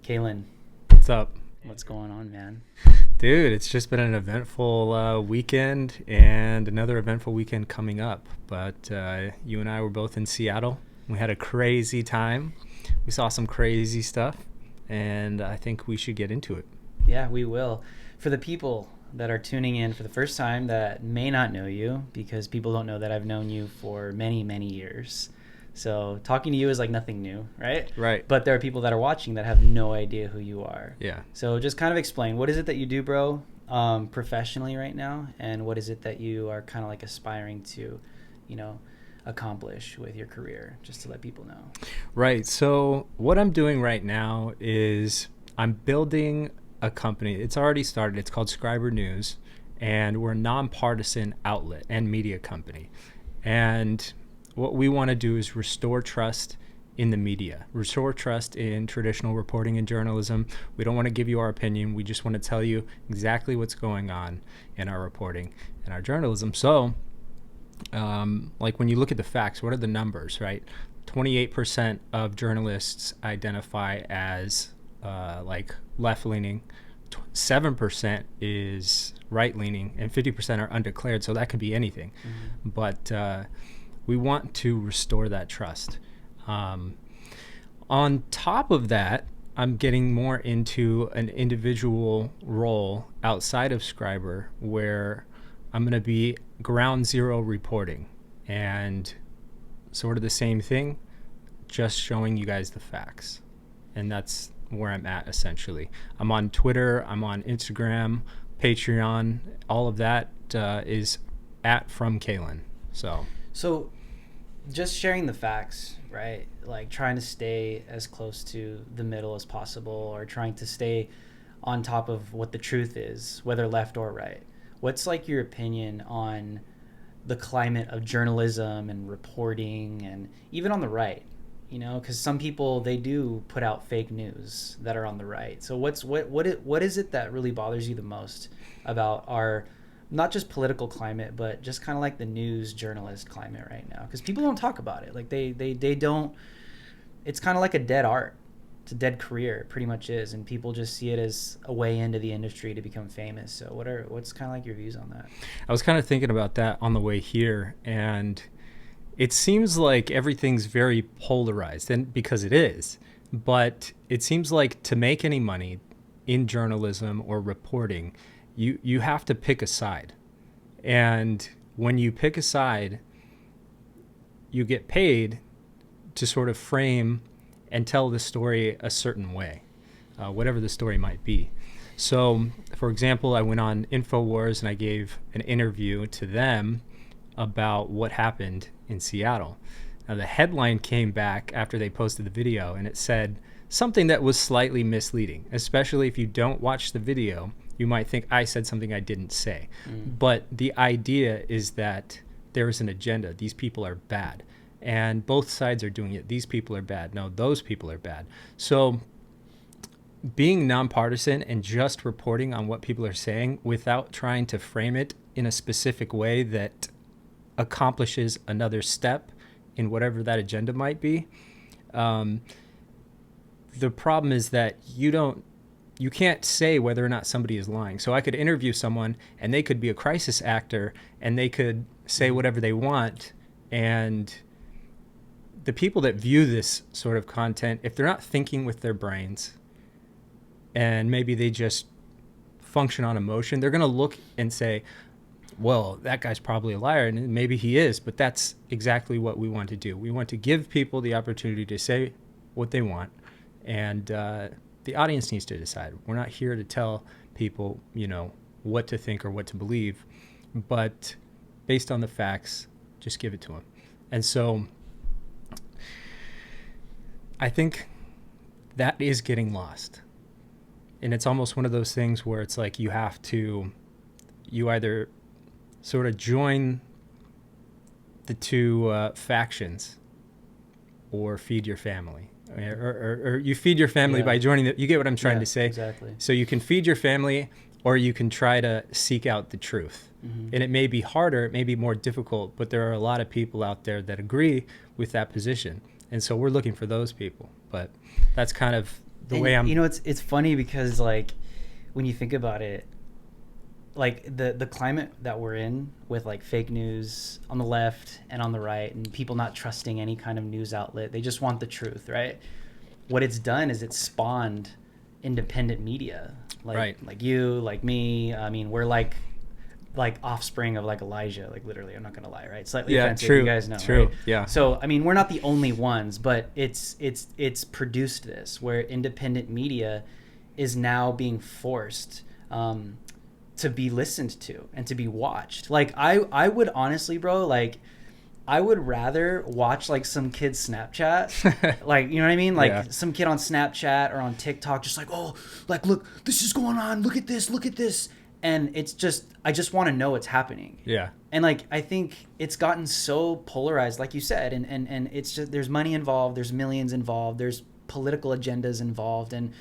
Kalen, What's up? what's going on, man? Dude, it's just been an eventful weekend and another eventful weekend coming up. But you and I were both in Seattle. We had a crazy time. We saw some crazy stuff, and I think we should get into it. Yeah, we will. For the people that are tuning in for the first time that may not know you, because people don't know that I've known you for many, many years. So talking to you is like nothing new, right? Right. But there are people that are watching that have no idea who you are. Yeah. So just kind of explain, what is it that you do, bro, professionally right now? And what is it that you are kind of like aspiring to, accomplish with your career, just to let people know. Right. So what I'm doing right now is I'm building a company. It's already started. It's called Scriberr News, and we're a nonpartisan outlet and media company. And what we want to do is restore trust in the media, restore trust in traditional reporting and journalism. We don't want to give you our opinion. We just want to tell you exactly what's going on in our reporting and our journalism. So, like when you look at the facts, what are the numbers, right? 28% of journalists identify as like left-leaning, 7% is right-leaning, and 50% are undeclared. So that could be anything. Mm-hmm. But we want to restore that trust. On top of that, I'm getting more into an individual role outside of Scriberr, where I'm going to be ground zero reporting, and sort of the same thing, just showing you guys the facts. And that's where I'm at, essentially. I'm on Twitter, I'm on Instagram, Patreon, all of that is at From Kalen. So just sharing the facts, right? Like trying to stay as close to the middle as possible, or trying to stay on top of what the truth is, whether left or right. What's like your opinion on the climate of journalism and reporting, and even on the right? Because some people, they do put out fake news that are on the right. So what is it that really bothers you the most about our, not just political climate, but just kind of like the news journalist climate right now? Because people don't talk about it. Like they don't. It's kind of like a dead art. It's a dead career. It pretty much is, and people just see it as a way into the industry to become famous. So what's kind of like your views on that? I was kind of thinking about that on the way here, and it seems like everything's very polarized, and because it is. But it seems like to make any money in journalism or reporting, you have to pick a side. And when you pick a side, you get paid to sort of frame and tell the story a certain way, whatever the story might be. So, for example, I went on InfoWars and I gave an interview to them about what happened in Seattle. Now, the headline came back after they posted the video, and it said something that was slightly misleading, especially if you don't watch the video. You might think I said something I didn't say. But the idea is that there is an agenda. These people are bad. And both sides are doing it. These people are bad. No, those people are bad. So being nonpartisan and just reporting on what people are saying without trying to frame it in a specific way that accomplishes another step in whatever that agenda might be. The problem is that you can't say whether or not somebody is lying. So I could interview someone and they could be a crisis actor and they could say whatever they want, and the people that view this sort of content, if they're not thinking with their brains and maybe they just function on emotion, they're going to look and say, well, that guy's probably a liar, and maybe he is, but that's exactly what we want to do. We want to give people the opportunity to say what they want, and the audience needs to decide. We're not here to tell people, what to think or what to believe, but based on the facts, just give it to them. And so I think that is getting lost. And it's almost one of those things where it's like you either sort of join the two factions or feed your family. Or you feed your family by joining you get what I'm trying to say? Exactly. So you can feed your family, or you can try to seek out the truth. Mm-hmm. And it may be harder, it may be more difficult, but there are a lot of people out there that agree with that position. And so we're looking for those people. But that's kind of the way I'm. It's funny because like when you think about it, like the climate that we're in with like fake news on the left and on the right, and people not trusting any kind of news outlet, they just want the truth, right? What it's done is it's spawned independent media, like you, like me. I mean, we're like offspring of like Elijah, like literally. I'm not gonna lie, right? Slightly offensive, true, you guys know, true, right? yeah. So I mean, we're not the only ones, but it's produced this where independent media is now being forced to be listened to and to be watched. Like I would honestly, bro, like I would rather watch like some kid's Snapchat, like, you know what I mean? Like some kid on Snapchat or on TikTok, just like, oh, like, look, this is going on. Look at this. And it's just, I just want to know what's happening. Yeah. And like, I think it's gotten so polarized, like you said, and it's just, there's money involved, there's millions involved, there's political agendas involved. And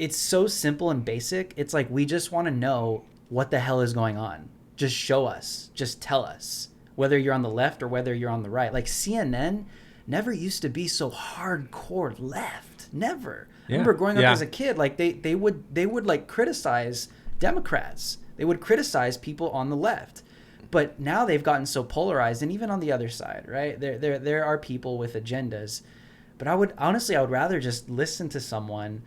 it's so simple and basic. It's like, we just want to know what the hell is going on. Just show us, just tell us, whether you're on the left or whether you're on the right. Like CNN never used to be so hardcore left. Never. Yeah. I remember growing up as a kid, like they would like criticize Democrats. They would criticize people on the left. But now they've gotten so polarized, and even on the other side, right? There are people with agendas. But I would rather just listen to someone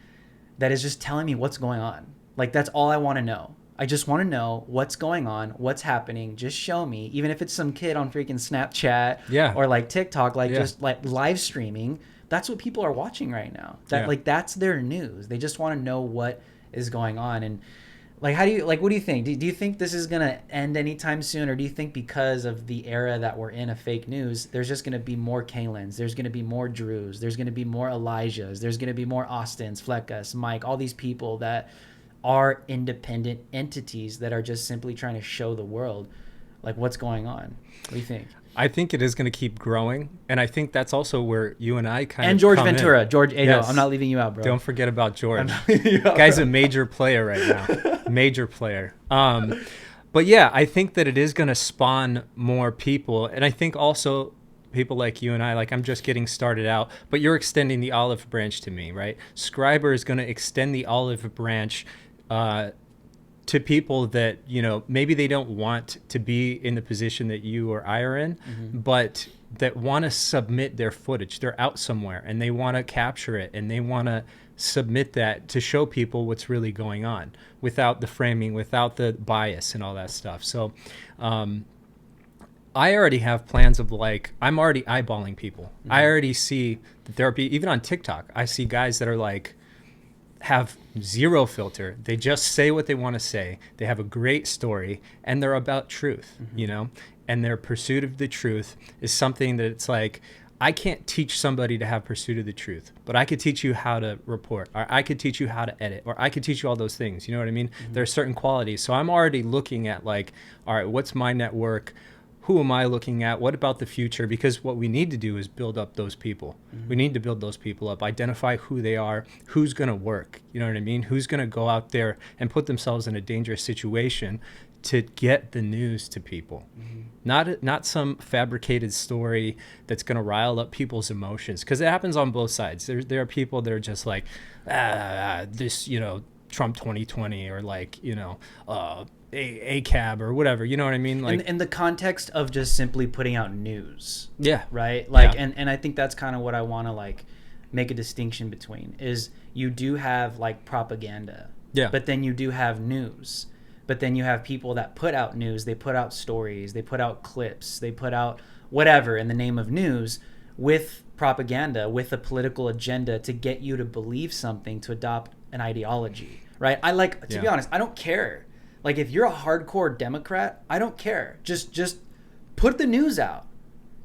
that is just telling me what's going on. Like, that's all I want to know. I just want to know what's going on, what's happening. Just show me, even if it's some kid on freaking Snapchat or like TikTok, like just like live streaming. That's what people are watching right now. Like, that's their news. They just want to know what is going on. And like, what do you think? Do you think this is going to end anytime soon? Or do you think because of the era that we're in of fake news, there's just going to be more Kalens, there's going to be more Drews, there's going to be more Elijahs, there's going to be more Austins, Fleckas, Mike, all these people that are independent entities that are just simply trying to show the world like what's going on? What do you think? I think it is going to keep growing, and I think that's also where you and I kind and of George come Ventura, in. George Ado. Yes. I'm not leaving you out, bro. Don't forget about George. Guy's a major player right now. Major player. But yeah, I think that it is going to spawn more people, and I think also people like you and I, like, I'm just getting started out, but you're extending the olive branch to me, right? Scriberr is going to extend the olive branch to people that, you know, maybe they don't want to be in the position that you or I are in, but that want to submit their footage. They're out somewhere and they want to capture it, and they want to submit that to show people what's really going on without the framing, without the bias and all that stuff. So I already have plans of, like, I'm already eyeballing people. I already see that there are, even on TikTok, I see guys that are like, have zero filter. They just say what they want to say. They have a great story, and they're about truth, you know, and their pursuit of the truth is something that it's like, I can't teach somebody to have pursuit of the truth, but I could teach you how to report, or I could teach you how to edit, or I could teach you all those things. You know what I mean? There are certain qualities. So I'm already looking at, like, all right, what's my network? Who am I looking at? What about the future? Because what we need to do is build up those people. We need to build those people up, identify who they are, who's going to work. You know what I mean? Who's going to go out there and put themselves in a dangerous situation to get the news to people. Not some fabricated story that's going to rile up people's emotions, because it happens on both sides. There are people that are just like, this, you know, Trump 2020, or like, you know, a cab or whatever, you know what I mean? Like, in the context of just simply putting out news. Yeah. Right? Like, and I think that's kind of what I want to, like, make a distinction between, is you do have, like, propaganda. Yeah. But then you do have news. But then you have people that put out news, they put out stories, they put out clips, they put out whatever in the name of news with propaganda, with a political agenda to get you to believe something, to adopt an ideology, right? I like, to be honest, I don't care. Like, if you're a hardcore Democrat, I don't care. Just put the news out.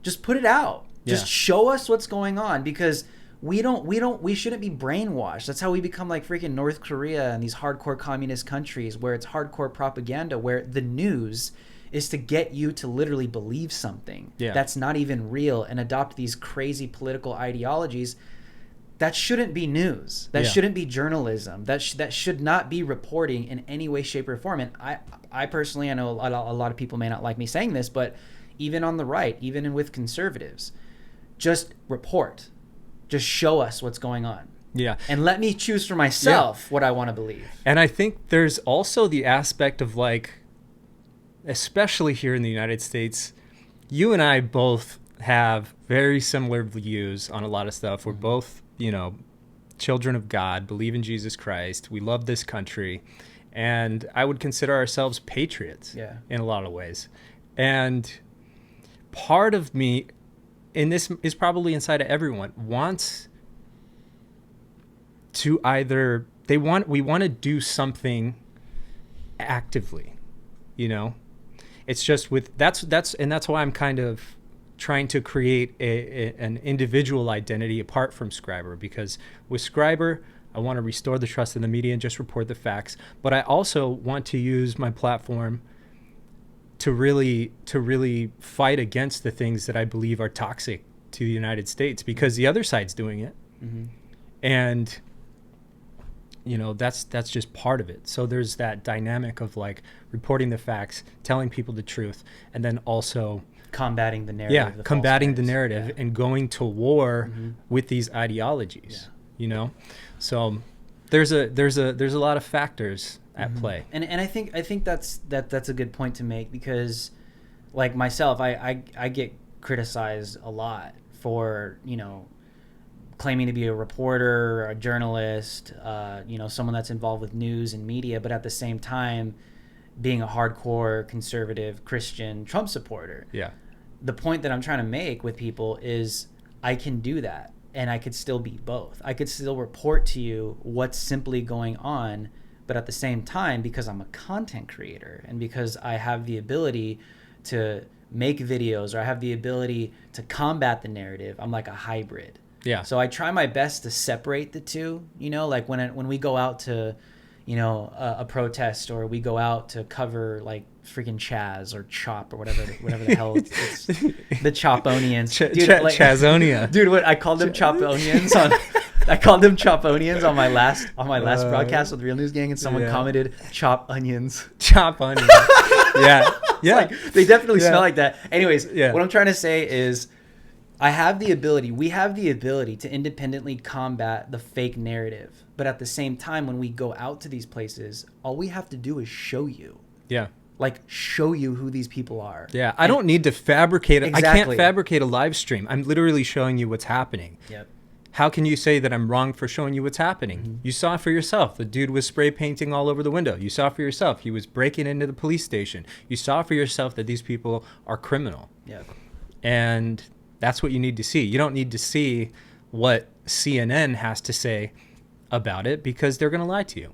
Just put it out. Just show us what's going on, because we shouldn't be brainwashed. That's how we become like freaking North Korea and these hardcore communist countries, where it's hardcore propaganda, where the news is to get you to literally believe something that's not even real and adopt these crazy political ideologies. That shouldn't be news. That shouldn't be journalism. That should not be reporting in any way, shape, or form. And I personally, I know a lot of people may not like me saying this, but even on the right, even with conservatives, just report. Just show us what's going on. Yeah. and let me choose for myself what I want to believe. And I think there's also the aspect of like, especially here in the United States, you and I both have very similar views on a lot of stuff. We're both, children of God, believe in Jesus Christ. We love this country. And I would consider ourselves patriots in a lot of ways. And part of me, and this is probably inside of everyone, wants to either we want to do something actively, It's just that's why I'm kind of trying to create an individual identity apart from Scriberr, because with Scriberr, I want to restore the trust in the media and just report the facts. But I also want to use my platform to really fight against the things that I believe are toxic to the United States, because the other side's doing it. Mm-hmm. And that's just part of it. So there's that dynamic of like reporting the facts, telling people the truth, and then also combating the narrative. Yeah, combating the narrative and going to war with these ideologies. So there's a lot of factors at play. And I think that's a good point to make, because like myself, I get criticized a lot for claiming to be a reporter, a journalist, someone that's involved with news and media, but at the same time being a hardcore conservative Christian Trump supporter. Yeah. The point that I'm trying to make with people is I can do that, and I could still be both. I could still report to you what's simply going on, but at the same time, because I'm a content creator and because I have the ability to make videos, or I have the ability to combat the narrative, I'm like a hybrid. Yeah. So I try my best to separate the two, like when we go out to, a protest, or we go out to cover like freaking CHAZ or CHOP or whatever the hell it's the Choponians. Chazonia. Dude, what I called them Choponians on I called them Choponians on my last broadcast with Real News Gang, and someone commented Chop Onions. Chop onions. Yeah. Yeah. Like, they definitely smell like that. Anyways, what I'm trying to say is we have the ability to independently combat the fake narrative. But at the same time, when we go out to these places, all we have to do is show you. Yeah. Like, show you who these people are. Yeah. I don't need to fabricate it. Exactly. I can't fabricate a live stream. I'm literally showing you what's happening. Yep. How can you say that I'm wrong for showing you what's happening? Mm-hmm. You saw for yourself. The dude was spray painting all over the window. You saw for yourself. He was breaking into the police station. You saw for yourself that these people are criminal. Yep. And that's what you need to see. You don't need to see what CNN has to say about it, because they're going to lie to you.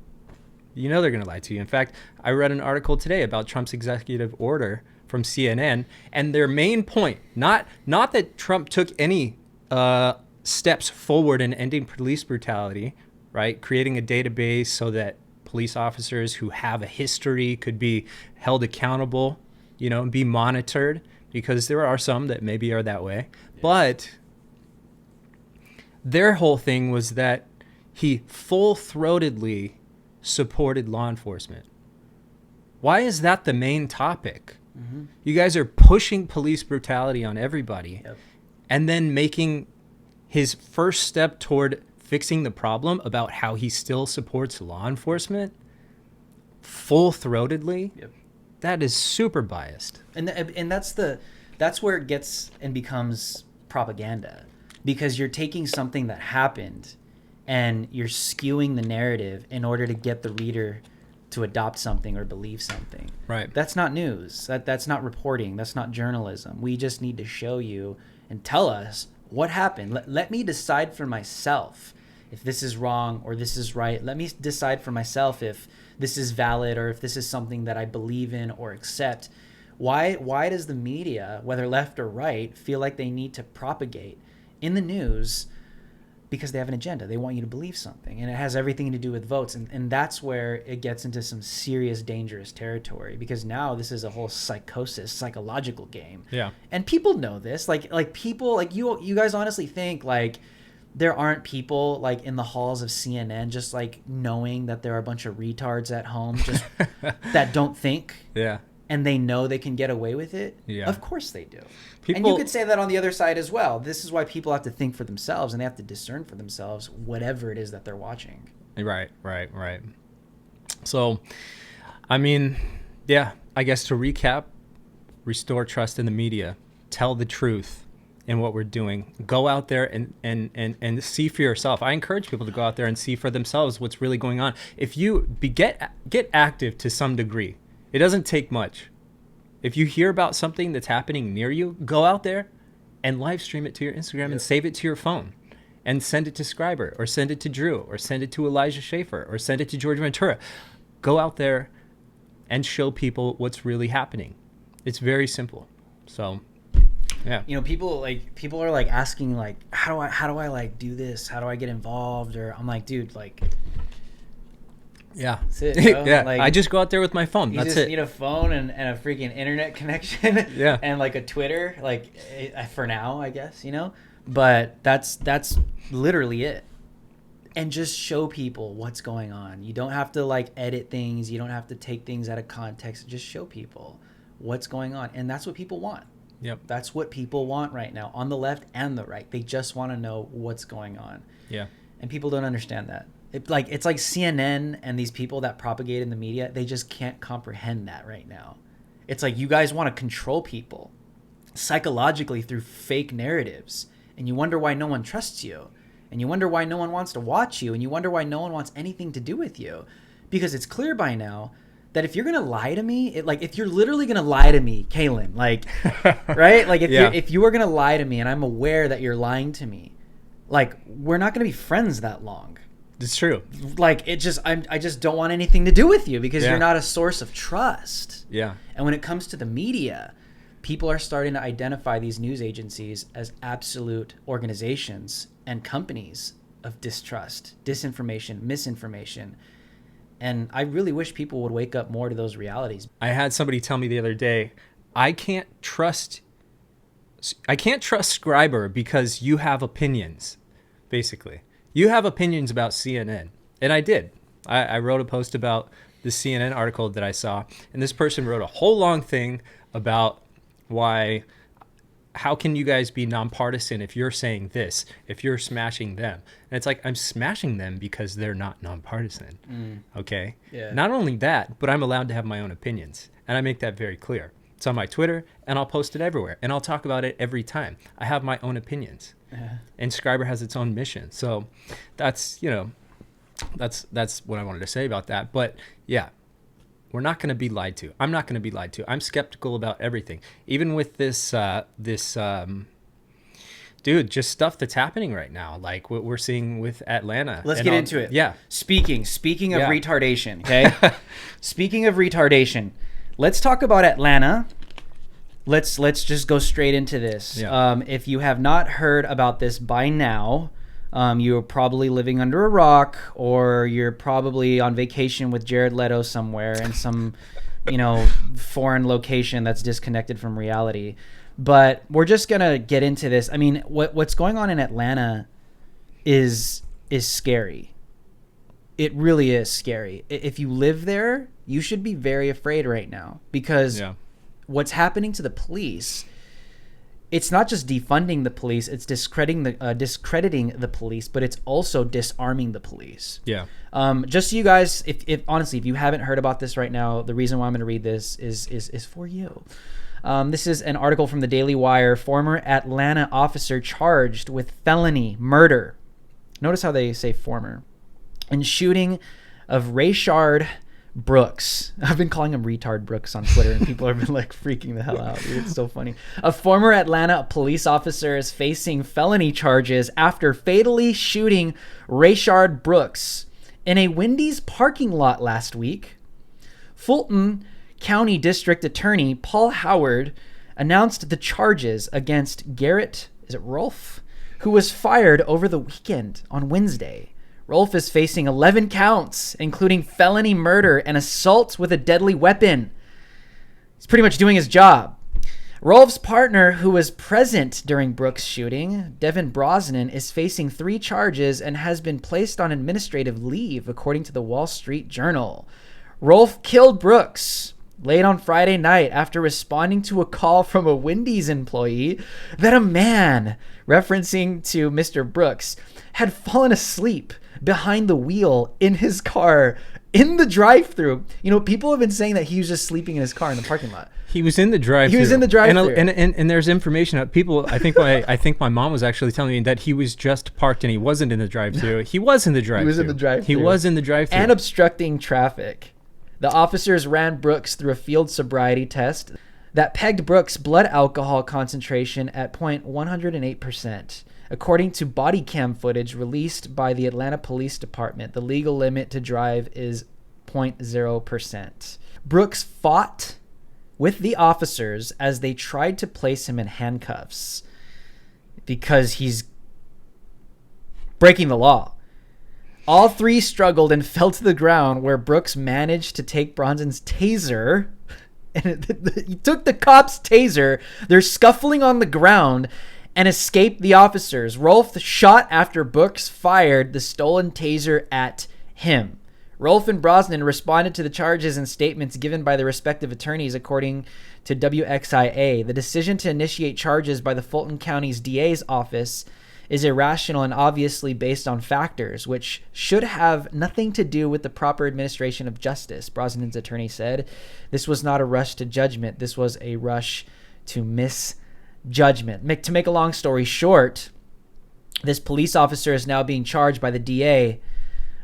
They're going to lie to you. In fact, I read an article today about Trump's executive order from CNN, and their main point, not that Trump took any steps forward in ending police brutality, right? Creating a database so that police officers who have a history could be held accountable, and be monitored, because there are some that maybe are that way. Yeah. But their whole thing was that he full-throatedly supported law enforcement. Why is that the main topic? Mm-hmm. You guys are pushing police brutality on everybody, and then making his first step toward fixing the problem about how he still supports law enforcement full-throatedly. Yep. That is super biased. And that's where it gets and becomes propaganda, because you're taking something that happened and you're skewing the narrative in order to get the reader to adopt something or believe something. Right. That's not news. That's not reporting. That's not journalism. We just need to show you and tell us what happened. Let me decide for myself if this is wrong or this is right. Let me decide for myself if this is valid or if this is something that I believe in or accept. Why does the media, whether left or right, feel like they need to propagate in the news? Because they have an agenda. They want you to believe something, and it has everything to do with votes. And that's where it gets into some serious, dangerous territory, because now this is a whole psychological game. Yeah. And people know this. Like people, like you guys honestly think like there aren't people like in the halls of CNN just like knowing that there are a bunch of retards at home just that don't think. Yeah. and they know they can get away with it, Yeah. of course they do. And you People, could say that on the other side as well. This is why people have to think for themselves, and they have to discern for themselves whatever it is that they're watching. right. So, I mean, yeah, I guess to recap, restore trust in the media, tell the truth in what we're doing, go out there and see for yourself. I encourage people to go out there and see for themselves what's really going on. If you get active to some degree, it doesn't take much. If you hear about something that's happening near you, go out there and live stream it to your Instagram and save it to your phone and send it to Scriberr or send it to Drew or send it to Elijah Schaefer or send it to George Ventura. Go out there and show people what's really happening. It's very simple. So, yeah. You know, people are like asking like, how do I like do this? How do I get involved? Or I'm like, dude, like, Yeah. that's it, bro. Yeah. Like, I just go out there with my phone. you That's just it. need a phone and a freaking internet connection. Yeah. And like a Twitter, like for now, I guess, you know. But that's literally it. And just show people what's going on. You don't have to like edit things. You don't have to take things out of context. Just show people what's going on. And that's what people want. Yep. That's what people want right now, on the left and the right. They just want to know what's going on. Yeah. And people don't understand that. It's like CNN and these people that propagate in the media, they just can't comprehend that right now. It's like you guys want to control people psychologically through fake narratives. And you wonder why no one trusts you. And you wonder why no one wants to watch you. And you wonder why no one wants anything to do with you. Because it's clear by now that if you're going to lie to me, if you're literally going to lie to me, Kalen, like, right? Like if you are going to lie to me and I'm aware that you're lying to me, like, we're not going to be friends that long. It's true. Like, I just don't want anything to do with you because Yeah. you're not a source of trust. Yeah. And when it comes to the media, people are starting to identify these news agencies as absolute organizations and companies of distrust, disinformation, misinformation. And I really wish people would wake up more to those realities. I had somebody tell me the other day, I can't trust Scriberr because you have opinions, basically. You have opinions about CNN. And I did. I wrote a post about the CNN article that I saw, and this person wrote a whole long thing about how can you guys be nonpartisan if you're saying this, if you're smashing them? And it's like, I'm smashing them because they're not nonpartisan. Okay? Yeah. Not only that, but I'm allowed to have my own opinions. And I make that very clear. It's on my Twitter, and I'll post it everywhere. And I'll talk about it every time. I have my own opinions. And Scriberr has its own mission. So that's what I wanted to say about that. But yeah, we're not going to be lied to. I'm not going to be lied to. I'm skeptical about everything. Even with this dude, just stuff that's happening right now, like what we're seeing with Atlanta. Let's get into it. Yeah. Speaking of retardation, okay? Speaking of retardation, let's talk about Atlanta. Let's just go straight into this. Yeah. If you have not heard about this by now, you're probably living under a rock, or you're probably on vacation with Jared Leto somewhere in some, foreign location that's disconnected from reality. But we're just gonna get into this. I mean, what's going on in Atlanta is scary. It really is scary. If you live there, you should be very afraid right now, because what's happening to the police, it's not just defunding the police, it's discrediting the police, but it's also disarming the police. Yeah. Just so you guys, if honestly, if you haven't heard about this right now, the reason why I'm going to read this is for you. This is an article from the Daily Wire. Former Atlanta officer charged with felony murder. Notice how they say former. And shooting of Rayshard Brooks. I've been calling him Retard Brooks on Twitter, and people have been like freaking the hell out. Dude, it's so funny. A former Atlanta police officer is facing felony charges after fatally shooting Rayshard Brooks in a Wendy's parking lot last week. Fulton County District Attorney Paul Howard announced the charges against Garrett, Rolfe, who was fired over the weekend on Wednesday. Rolfe is facing 11 counts, including felony murder and assault with a deadly weapon. He's pretty much doing his job. Rolfe's partner, who was present during Brooks' shooting, Devin Brosnan, is facing 3 charges and has been placed on administrative leave, according to the Wall Street Journal. Rolfe killed Brooks late on Friday night after responding to a call from a Wendy's employee that a man, referencing to Mr. Brooks, had fallen asleep behind the wheel in his car in the drive-thru. You know, people have been saying that he was just sleeping in his car in the parking lot. He was in the drive-thru. He was in the drive-thru. And there's information out. People, I think my mom was actually telling me that he was just parked and he wasn't in the drive-thru. He was in the drive-thru. He was in the drive-thru. He was in the drive-thru. And obstructing traffic. The officers ran Brooks through a field sobriety test that pegged Brooks' blood alcohol concentration at 0.108%. According to body cam footage released by the Atlanta Police Department, the legal limit to drive is 0.0%. Brooks fought with the officers as they tried to place him in handcuffs because he's breaking the law. All three struggled and fell to the ground, where Brooks managed to take Bronson's taser. And he took the cop's taser. They're scuffling on the ground and escaped the officers. Rolfe shot after Brooks fired the stolen taser at him. Rolfe and Brosnan responded to the charges and statements given by the respective attorneys, according to WXIA. The decision to initiate charges by the Fulton County's DA's office is irrational and obviously based on factors which should have nothing to do with the proper administration of justice, Brosnan's attorney said. This was not a rush to judgment. This was a rush to misjudgment. To make a long story short, this police officer is now being charged by the DA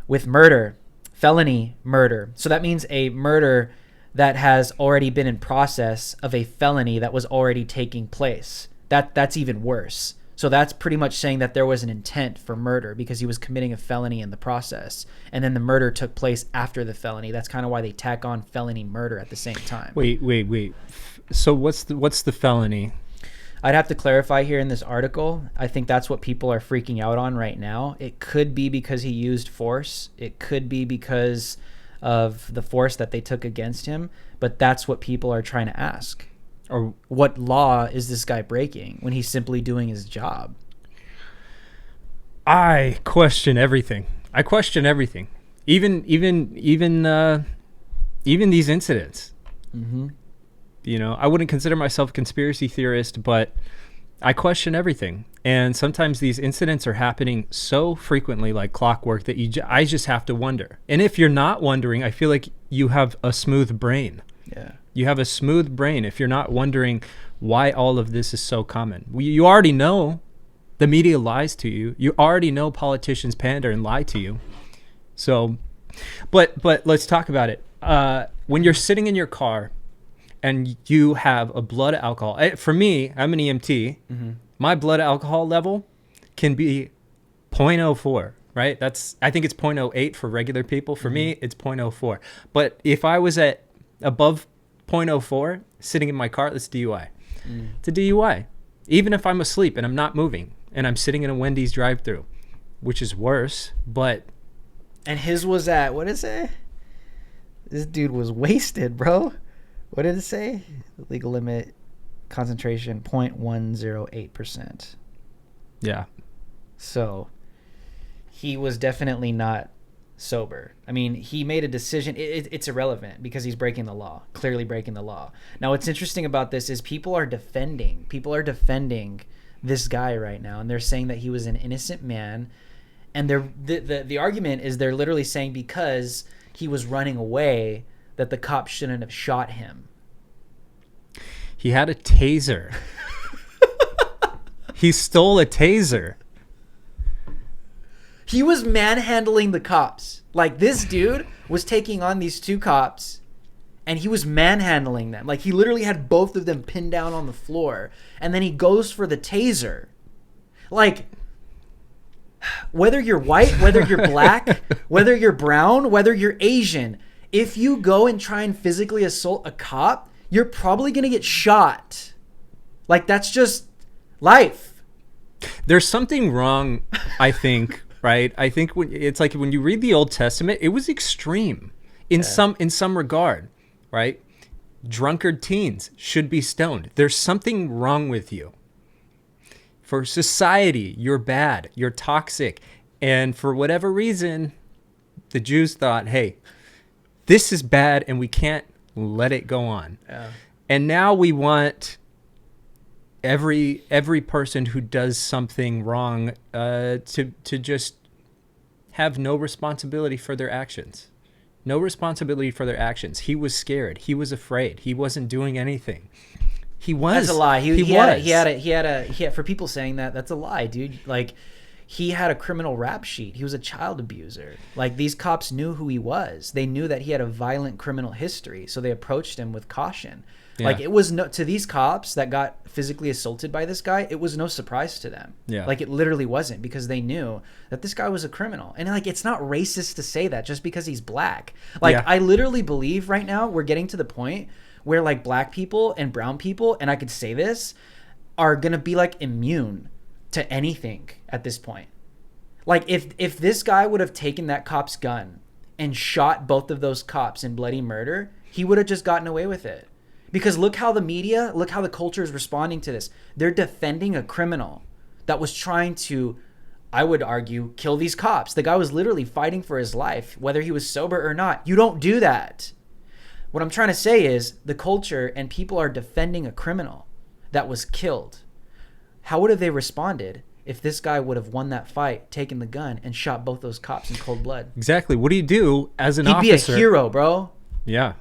with murder, felony murder. So that means a murder that has already been in process of a felony that was already taking place. That's even worse. So that's pretty much saying that there was an intent for murder because he was committing a felony in the process. And then the murder took place after the felony. That's kind of why they tack on felony murder at the same time. Wait. So what's the felony? I'd have to clarify here in this article. I think that's what people are freaking out on right now. It could be because he used force. It could be because of the force that they took against him. But that's what people are trying to ask. Or what law is this guy breaking when he's simply doing his job? I question everything. Even these incidents. Mm-hmm. You know, I wouldn't consider myself a conspiracy theorist, but I question everything. And sometimes these incidents are happening so frequently, like clockwork, that I just have to wonder. And if you're not wondering, I feel like you have a smooth brain. Yeah. You have a smooth brain if you're not wondering why all of this is so common. You already know the media lies to you. You already know politicians pander and lie to you. So, but let's talk about it. When you're sitting in your car and you have a blood alcohol, for me, I'm an EMT. Mm-hmm. My blood alcohol level can be 0.04, right? I think it's 0.08 for regular people. For me, it's 0.04. But if I was at above 0.04 sitting in my car, that's DUI. It's a DUI. Even if I'm asleep and I'm not moving and I'm sitting in a Wendy's drive-thru, which is worse, but... And his was at, what did it say? This dude was wasted, bro. What did it say? The legal limit concentration 0.108%. Yeah. So he was definitely not sober. I mean, he made a decision. It's irrelevant because he's breaking the law, clearly breaking the law. Now, what's interesting about this is people are defending this guy right now, and they're saying that he was an innocent man. And the argument is they're literally saying because he was running away that the cops shouldn't have shot him. He had a taser. He stole a taser. He was manhandling the cops. Like, this dude was taking on these two cops, and he was manhandling them. Like, he literally had both of them pinned down on the floor, and then he goes for the taser. Like, whether you're white, whether you're black, whether you're brown, whether you're Asian, if you go and try and physically assault a cop, you're probably going to get shot. Like, that's just life. There's something wrong, I think, right? I think it's like when you read the Old Testament, it was extreme in some regard, right? Drunkard teens should be stoned. There's something wrong with you. For society, you're bad, you're toxic. And for whatever reason, the Jews thought, hey, this is bad and we can't let it go on. Yeah. And now we want every person who does something wrong to just have no responsibility for their actions. No responsibility for their actions. He was scared. He was afraid. He wasn't doing anything. He was. That's a lie. He had a for people saying that, that's a lie, dude. Like, he had a criminal rap sheet. He was a child abuser. Like, these cops knew who he was. They knew that he had a violent criminal history, so they approached him with caution. Yeah. Like, it was no, to these cops that got physically assaulted by this guy, it was no surprise to them. Yeah. Like, it literally wasn't, because they knew that this guy was a criminal. And, like, it's not racist to say that just because he's black. Like, I literally believe right now we're getting to the point where, like, black people and brown people, and I could say this, are going to be, like, immune to anything at this point. Like, if this guy would have taken that cop's gun and shot both of those cops in bloody murder, he would have just gotten away with it. Because look how the media, look how the culture is responding to this. They're defending a criminal that was trying to, I would argue, kill these cops. The guy was literally fighting for his life, whether he was sober or not. You don't do that. What I'm trying to say is the culture and people are defending a criminal that was killed. How would have they responded if this guy would have won that fight, taken the gun, and shot both those cops in cold blood? Exactly. What do you do as an officer? He'd be a hero, bro. Yeah.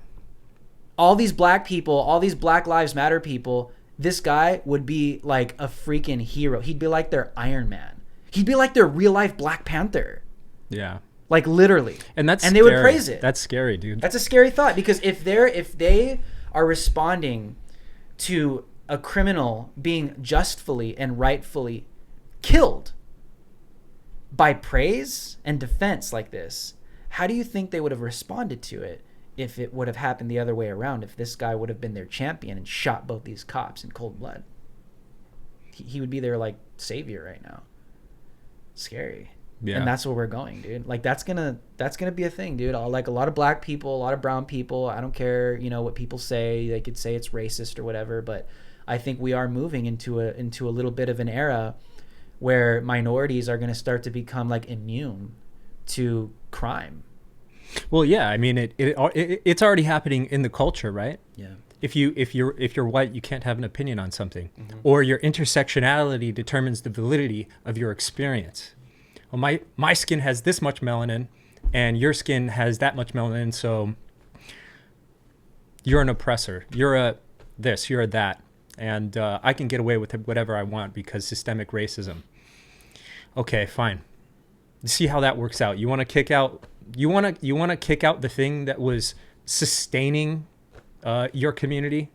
All these black people, all these Black Lives Matter people, this guy would be like a freaking hero. He'd be like their Iron Man. He'd be like their real life Black Panther. Yeah. Like, literally. And they scary. would praise it. That's scary, dude. That's a scary thought, because if they are responding to a criminal being justfully and rightfully killed by praise and defense like this, how do you think they would have responded to it if it would have happened the other way around, if this guy would have been their champion and shot both these cops in cold blood? He would be their, like, savior right now. Scary. Yeah. And that's where we're going, dude. Like, that's gonna be a thing, dude. Like, a lot of black people, a lot of brown people, I don't care, you know, what people say. They could say it's racist or whatever, but I think we are moving into a little bit of an era where minorities are going to start to become, like, immune to crime. Well, yeah, I mean, it's already happening in the culture, right? Yeah. If you're white, you can't have an opinion on something, or your intersectionality determines the validity of your experience. Well, my skin has this much melanin, and your skin has that much melanin, so you're an oppressor. You're a this. You're a that, and I can get away with whatever I want because systemic racism. Okay, fine. See how that works out. You want to kick out. You want to kick out the thing that was sustaining your community.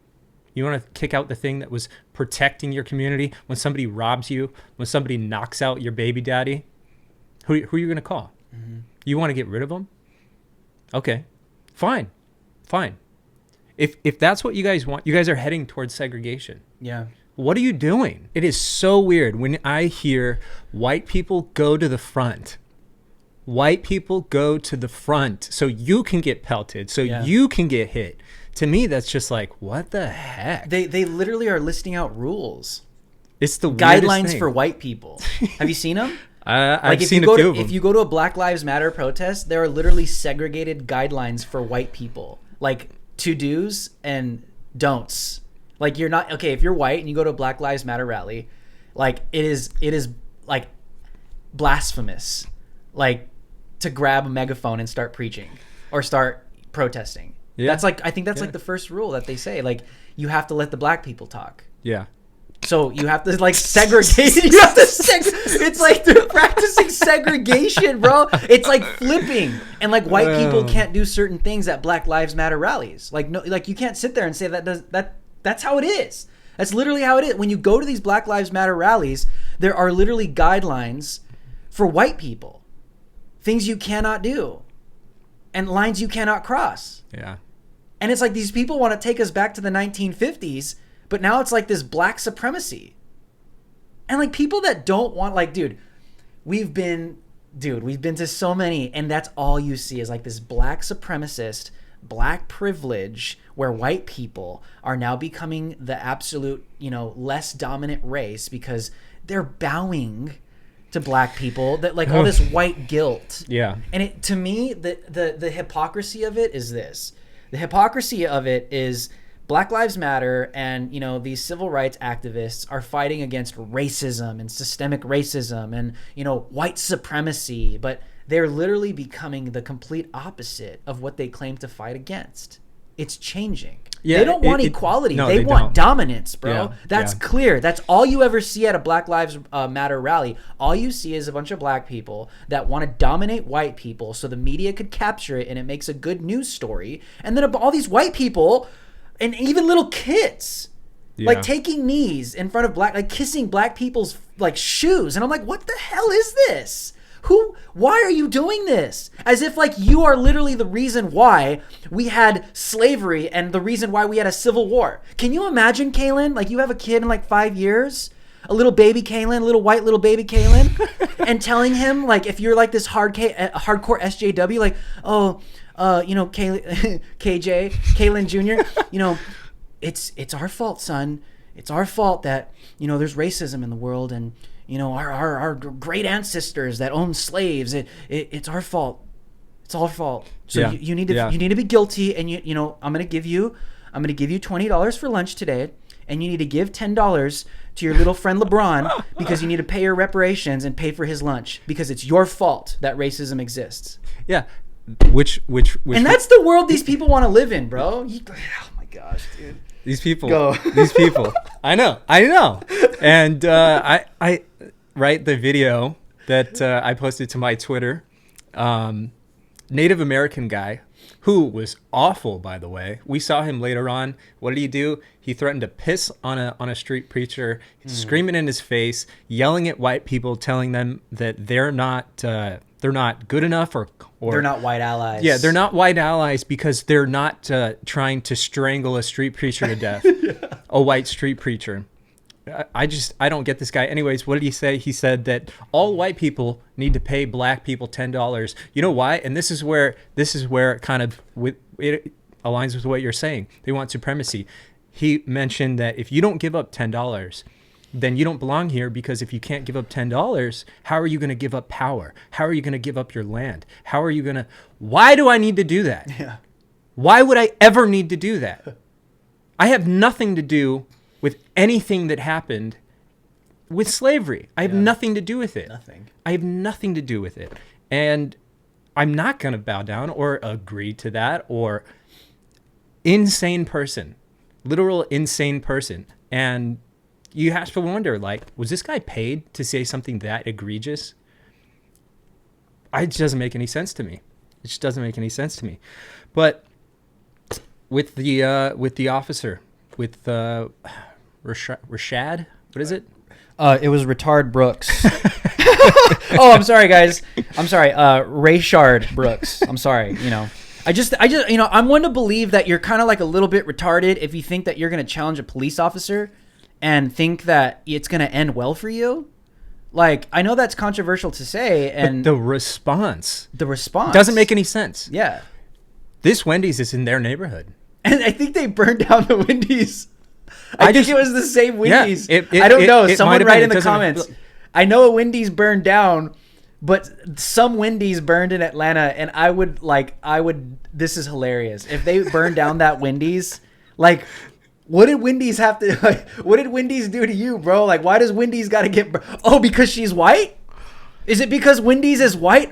You want to kick out the thing that was protecting your community. When somebody robs you, when somebody knocks out your baby daddy, who are you going to call? Mm-hmm. You want to get rid of them? Okay, fine. If that's what you guys want, you guys are heading towards segregation. Yeah. What are you doing? It is so weird when I hear white people go to the front. White people go to the front so you can get pelted, so you can get hit. To me, that's just like, what the heck? They literally are listing out rules. It's the guidelines for white people. Have you seen them? I've seen a few of them. If you go to a Black Lives Matter protest, there are literally segregated guidelines for white people, like to-dos and don'ts. Like, you're not okay if you're white and you go to a Black Lives Matter rally, like it is like blasphemous, like, to grab a megaphone and start preaching or start protesting. Yeah. That's like, I think that's like the first rule that they say, like, you have to let the black people talk. Yeah. So you have to, like, segregate. You have to it's like they're practicing segregation, bro. It's like flipping. And, like, white people can't do certain things at Black Lives Matter rallies. Like, no, like, you can't sit there and say that's how it is. That's literally how it is. When you go to these Black Lives Matter rallies, there are literally guidelines for white people. Things you cannot do. And lines you cannot cross. Yeah. And it's like these people want to take us back to the 1950s, but now it's like this black supremacy. And, like, people that don't want, like, we've been to so many, and that's all you see is, like, this black supremacist, black privilege, where white people are now becoming the absolute, less dominant race because they're bowing to black people, that, like, all this white guilt. Yeah. And it, to me, the hypocrisy of it is this. The hypocrisy of it is Black Lives Matter and, you know, these civil rights activists are fighting against racism and systemic racism and, you know, white supremacy, but they're literally becoming the complete opposite of what they claim to fight against. It's changing. Yeah, they don't want equality. No, they want dominance, bro. Yeah, That's clear. That's all you ever see at a Black Lives Matter rally. All you see is a bunch of black people that want to dominate white people so the media could capture it and it makes a good news story. And then all these white people and even little kids like taking knees in front of like kissing black people's like shoes. And I'm like, what the hell is this? Why are you doing this? As if like you are literally the reason why we had slavery and the reason why we had a civil war. Can you imagine, Kalen? Like you have a kid in like 5 years, a little baby Kalen, little white little baby Kalen, and telling him like if you're like this hardcore SJW, like, oh, you know, KJ, Kalen Jr., you know, it's our fault, son. It's our fault that, you know, there's racism in the world and, you know, our great ancestors that owned slaves. It's our fault. It's our fault. So you need to be guilty. And you know, I'm gonna give you $20 for lunch today, and you need to give $10 to your little friend LeBron because you need to pay your reparations and pay for his lunch because it's your fault that racism exists. Yeah, which and that's the world these people want to live in, bro. Oh my gosh, dude. These people, I know. And I write the video that I posted to my Twitter, Native American guy who was awful, by the way. We saw him later on. What did he do? He threatened to piss on a street preacher, screaming in his face, yelling at white people, telling them that they're not good enough or they're not white allies. Yeah, they're not white allies because they're not trying to strangle a street preacher to death, a white street preacher. I don't get this guy. Anyways, what did he say? He said that all white people need to pay black people $10. You know why? And this is where it kind of it aligns with what you're saying. They want supremacy. He mentioned that if you don't give up $10, then you don't belong here, because if you can't give up $10, how are you going to give up power? How are you going to give up your land? How are you going to... Why do I need to do that? Yeah. Why would I ever need to do that? I have nothing to do with anything that happened with slavery. I have nothing to do with it. Nothing. I have nothing to do with it. And I'm not going to bow down or agree to that. Or insane person. Literal insane person. And you have to wonder, like, was this guy paid to say something that egregious? It just doesn't make any sense to me. It just doesn't make any sense to me. But with the officer, with Rashad, what is it? It was Retard Brooks. Oh, I'm sorry, guys. I'm sorry. Rayshard Brooks. I'm sorry. You know, I just, you know, I'm one to believe that you're kind of like a little bit retarded if you think that you're going to challenge a police officer and think that it's going to end well for you. Like, I know that's controversial to say, and but the response doesn't make any sense. Yeah. This Wendy's is in their neighborhood. And I think they burned down the Wendy's. I think it was the same Wendy's. Yeah, I don't know. Someone write in the comments. I know a Wendy's burned down, but some Wendy's burned in Atlanta, and I would, this is hilarious. If they burned down that Wendy's, like, what did Wendy's have to, like, what did Wendy's do to you, bro? Like, why does Wendy's got to get, oh, because she's white? Is it because Wendy's is white?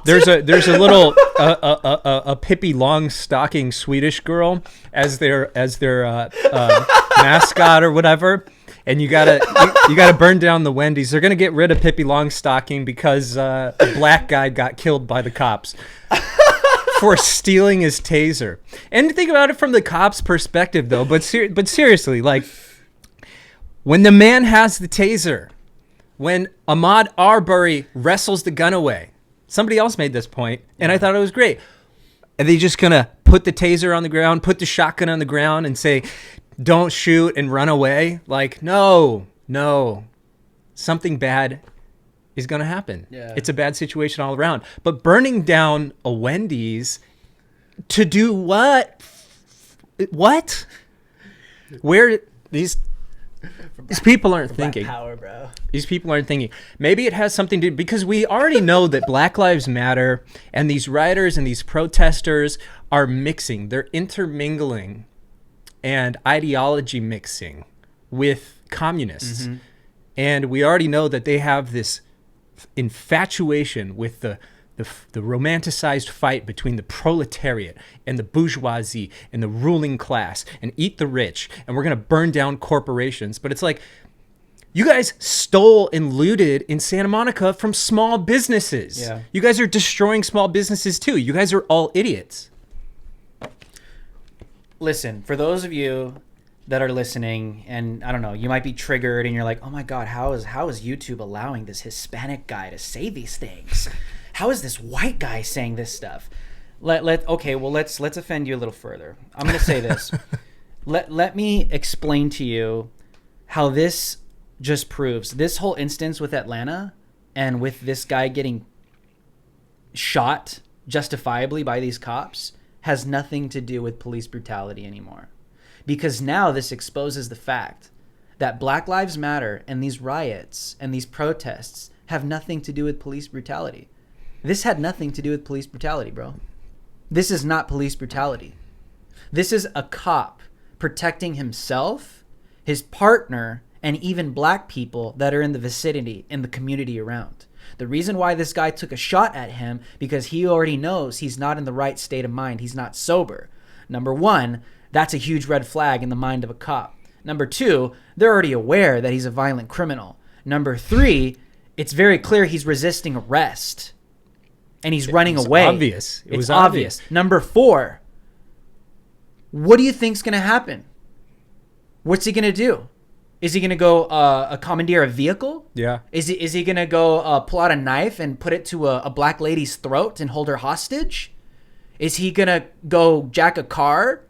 There's a little a Pippi Longstocking Swedish girl as their mascot or whatever, and you gotta burn down the Wendy's. They're gonna get rid of Pippi Longstocking because a black guy got killed by the cops for stealing his taser. And think about it from the cops' perspective, though. But seriously, like, when the man has the taser, when Ahmaud Arbery wrestles the gun away, somebody else made this point, and I thought it was great. Are they just gonna put the taser on the ground, put the shotgun on the ground, and say, "Don't shoot," and run away? Like, no, something bad is gonna happen. Yeah. It's a bad situation all around. But burning down a Wendy's to do what? What? Where these? These people aren't Black thinking. power, bro. These people aren't thinking. Maybe it has something to do, because we already know that Black Lives Matter and these rioters and these protesters are mixing. They're intermingling and ideology mixing with communists. Mm-hmm. And we already know that they have this infatuation with the romanticized fight between the proletariat and the bourgeoisie and the ruling class and eat the rich, and we're going to burn down corporations. But it's like, you guys stole and looted in Santa Monica from small businesses. Yeah. You guys are destroying small businesses too. You guys are all idiots. Listen, for those of you that are listening, and I don't know, you might be triggered and you're like, oh my God, how is YouTube allowing this Hispanic guy to say these things? How is this white guy saying this stuff? Let's offend you a little further. I'm going to say this. Let me explain to you how this just proves this whole instance with Atlanta and with this guy getting shot justifiably by these cops has nothing to do with police brutality anymore. Because now this exposes the fact that Black Lives Matter and these riots and these protests have nothing to do with police brutality. This had nothing to do with police brutality, bro. This is not police brutality. This is a cop protecting himself, his partner, and even black people that are in the vicinity, in the community around. The reason why this guy took a shot at him, because he already knows he's not in the right state of mind. He's not sober. Number one, that's a huge red flag in the mind of a cop. Number two, they're already aware that he's a violent criminal. Number three, it's very clear he's resisting arrest. And he's running away. It was obvious. Number four, what do you think's going to happen? What's he going to do? Is he going to go commandeer a vehicle? Yeah. Is he going to go pull out a knife and put it to a black lady's throat and hold her hostage? Is he going to go jack a car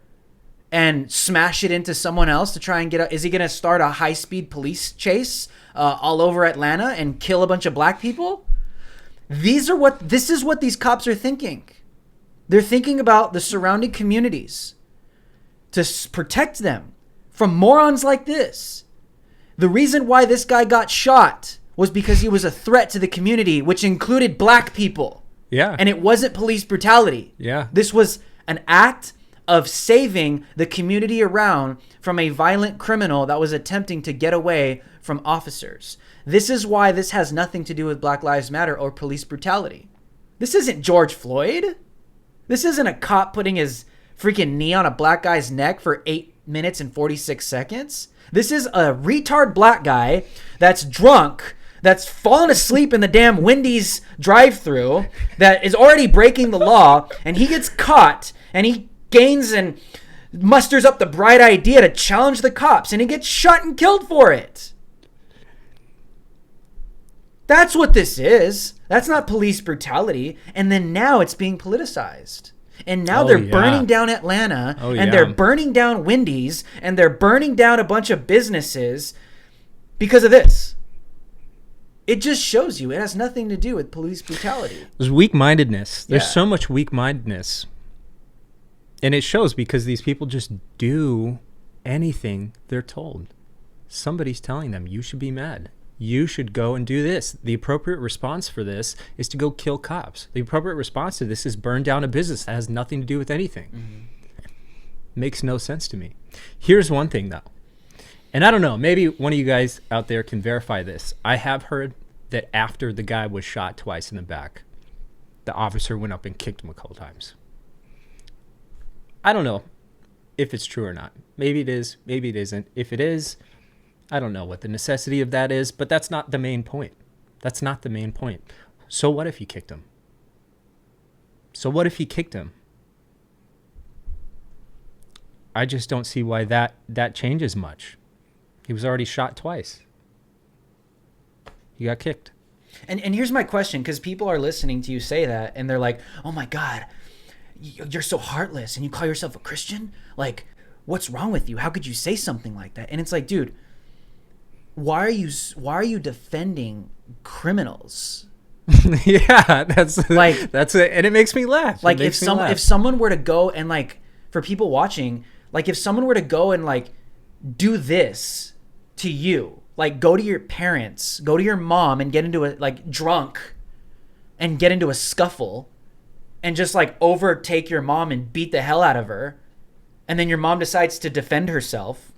and smash it into someone else to try and get is he going to start a high-speed police chase all over Atlanta and kill a bunch of black people? This is what these cops are thinking. They're thinking about the surrounding communities to protect them from morons like this. The reason why this guy got shot was because he was a threat to the community, which included black people. Yeah. And it wasn't police brutality. Yeah. This was an act of saving the community around from a violent criminal that was attempting to get away from officers. This is why this has nothing to do with Black Lives Matter or police brutality. This isn't George Floyd. This isn't a cop putting his freaking knee on a black guy's neck for 8 minutes and 46 seconds. This is a retard black guy that's drunk, that's fallen asleep in the damn Wendy's drive-thru, that is already breaking the law, and he gets caught, and he gains and musters up the bright idea to challenge the cops, and he gets shot and killed for it. That's what this is. That's not police brutality. And then now it's being politicized. And now they're burning down Atlanta, and they're burning down Wendy's, and they're burning down a bunch of businesses because of this. It just shows you it has nothing to do with police brutality. There's weak-mindedness. There's so much weak-mindedness. And it shows because these people just do anything they're told. Somebody's telling them, you should be mad. You should go and do this. The appropriate response for this is to go kill cops. The appropriate response to this is burn down a business that has nothing to do with anything. Mm-hmm. Makes no sense to me. Here's one thing, though. And I don't know, maybe one of you guys out there can verify this. I have heard that after the guy was shot twice in the back, the officer went up and kicked him a couple times. I don't know if it's true or not. Maybe it is, maybe it isn't. If it is, I don't know what the necessity of that is, but that's not the main point. That's not the main point. So what if he kicked him? So what if he kicked him? I just don't see why that changes much. He was already shot twice. He got kicked. And here's my question, because people are listening to you say that, and they're like, oh my God, you're so heartless, and you call yourself a Christian? Like, what's wrong with you? How could you say something like that? And it's like, dude, why are you defending criminals? Yeah, that's it, and it makes me laugh. Like, if someone were to go and, like, for people watching, like, if someone were to go and, like, do this to you. Like, go to your parents, go to your mom and get into a, like, drunk and get into a scuffle and just, like, overtake your mom and beat the hell out of her. And then your mom decides to defend herself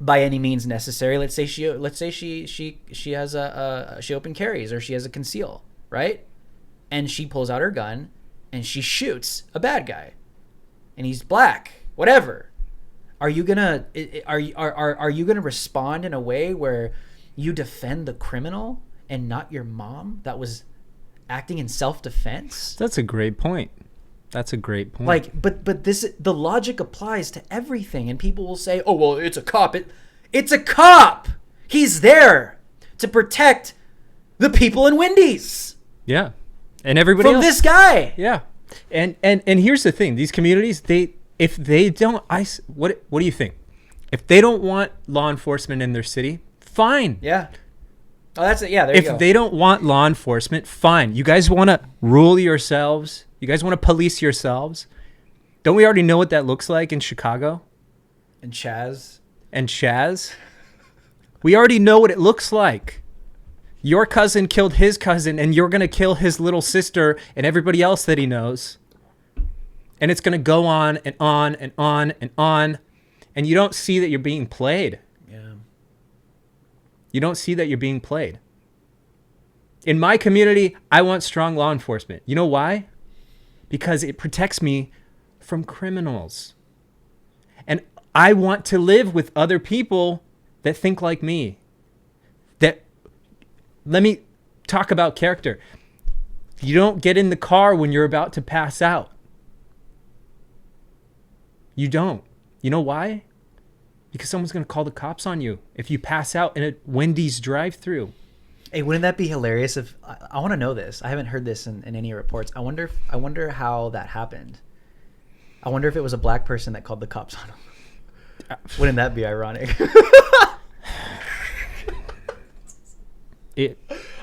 by any means necessary. Let's say she has she open carries or she has a conceal, right? And she pulls out her gun and she shoots a bad guy. And he's black, whatever. Are you gonna respond in a way where you defend the criminal and not your mom that was acting in self-defense? That's a great point. Like, but the logic applies to everything, and people will say, "Oh, well, it's a cop." It's a cop. He's there to protect the people in Wendy's. Yeah, and everybody from else. This guy. Yeah, and here's the thing: these communities, if they don't, what do you think? If they don't want law enforcement in their city, fine. Yeah. Oh, that's it. Yeah, there you go. If they don't want law enforcement, fine. You guys want to rule yourselves? You guys want to police yourselves? Don't we already know what that looks like in Chicago? And CHAZ. We already know what it looks like. Your cousin killed his cousin, and you're going to kill his little sister and everybody else that he knows. And it's going to go on and on and on and on. And you don't see that you're being played. Yeah. You don't see that you're being played. In my community, I want strong law enforcement. You know why? Because it protects me from criminals. And I want to live with other people that think like me. Let me talk about character. You don't get in the car when you're about to pass out. You don't. You know why? Because someone's going to call the cops on you if you pass out in a Wendy's drive-thru. Hey, wouldn't that be hilarious if I want to know this? I haven't heard this in any reports. I wonder how that happened. I wonder if it was a black person that called the cops on him. Wouldn't that be ironic?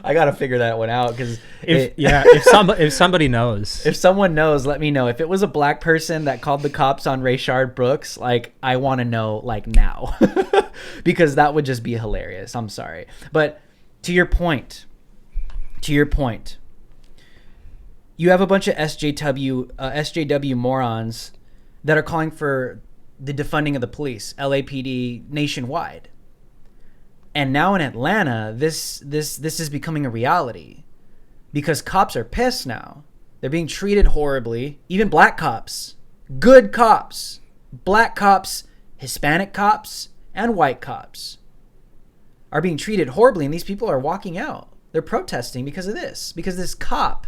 I gotta figure that one out because if somebody knows, if someone knows, let me know. If it was a black person that called the cops on Rayshard Brooks, like, I want to know, like, now, because that would just be hilarious. I'm sorry, but to your point, you have a bunch of SJW morons that are calling for the defunding of the police, LAPD nationwide. And now in Atlanta, this is becoming a reality because cops are pissed now. They're being treated horribly. Even black cops, good cops, black cops, Hispanic cops, and white cops are being treated horribly. And these people are walking out. They're protesting because of this. Because this cop,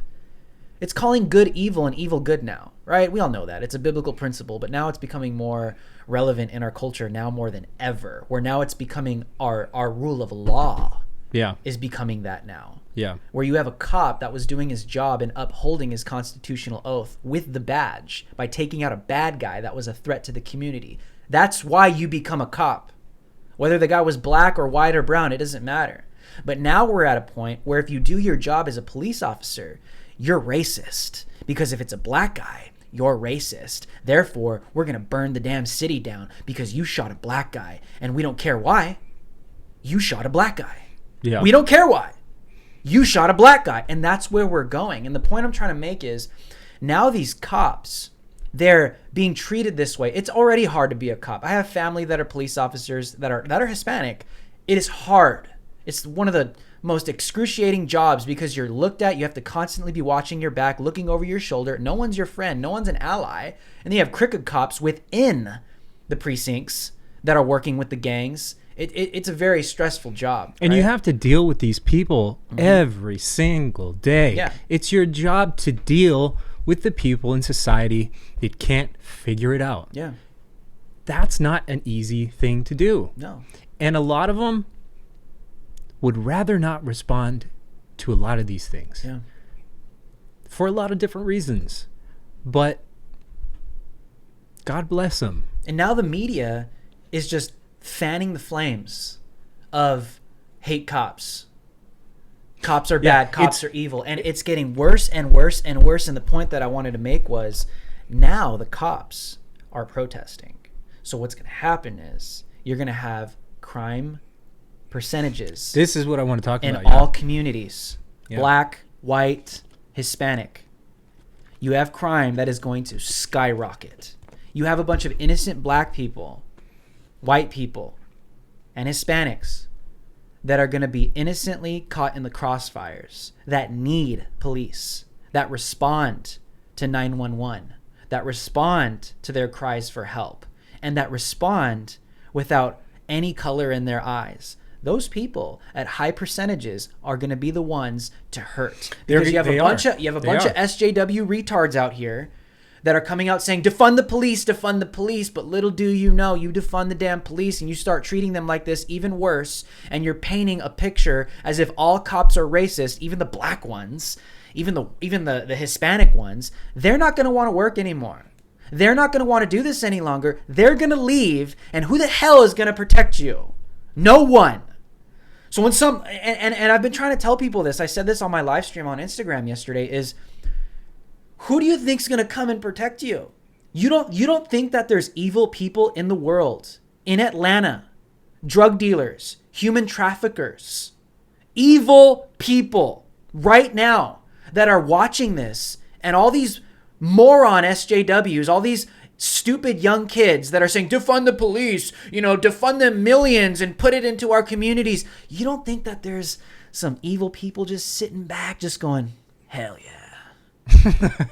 it's calling good evil and evil good now, right? We all know that. It's a biblical principle, but now it's becoming more relevant in our culture now more than ever, where now it's becoming our rule of law. Yeah. Is becoming that now. Yeah. Where you have a cop that was doing his job and upholding his constitutional oath with the badge by taking out a bad guy that was a threat to the community. That's why you become a cop. Whether the guy was black or white or brown, it doesn't matter. But now we're at a point where if you do your job as a police officer, you're racist. Because if it's a black guy, you're racist. Therefore, we're going to burn the damn city down because you shot a black guy. And we don't care why. You shot a black guy. Yeah. We don't care why. You shot a black guy. And that's where we're going. And the point I'm trying to make is now these cops, they're being treated this way. It's already hard to be a cop. I have family that are police officers that are Hispanic. It is hard. It's one of the most excruciating jobs because you're looked at. You have to constantly be watching your back, looking over your shoulder. No one's your friend. No one's an ally. And then you have crooked cops within the precincts that are working with the gangs. It's a very stressful job. And right? you have to deal with these people every single day. Yeah. It's your job to deal with the people in society that can't figure it out. Yeah. That's not an easy thing to do. No. And a lot of them would rather not respond to a lot of these things. Yeah. For a lot of different reasons. But God bless them. And now the media is just fanning the flames of hate cops. Cops are bad. Cops are evil. And it's getting worse and worse and worse. And the point that I wanted to make was now the cops are protesting. So what's going to happen is you're going to have crime percentages This is what I want to talk in about. all communities, Yeah. black, white, Hispanic. You have crime that is going to skyrocket. You have a bunch of innocent black people, white people, and Hispanics that are going to be innocently caught in the crossfires, that need police, that respond to 911, that respond to their cries for help, and that respond without any color in their eyes. Those people at high percentages are going to be the ones to hurt, because you have a bunch of SJW retards out here that are coming out saying defund the police, but little do you know, you defund the damn police and you start treating them like this, even worse, and you're painting a picture as if all cops are racist, even the black ones, even the Hispanic ones. They're not going to want to work anymore. They're not going to want to do this any longer. They're going to leave, and who the hell is going to protect you? No one. So when and I've been trying to tell people this, I said this on my live stream on Instagram yesterday, is who do you think's going to come and protect you? You don't think that there's evil people in the world, in Atlanta, drug dealers, human traffickers, evil people right now that are watching this, and all these moron SJWs, all these stupid young kids that are saying defund the police, defund them millions and put it into our communities. You don't think that there's some evil people just sitting back just going, hell yeah.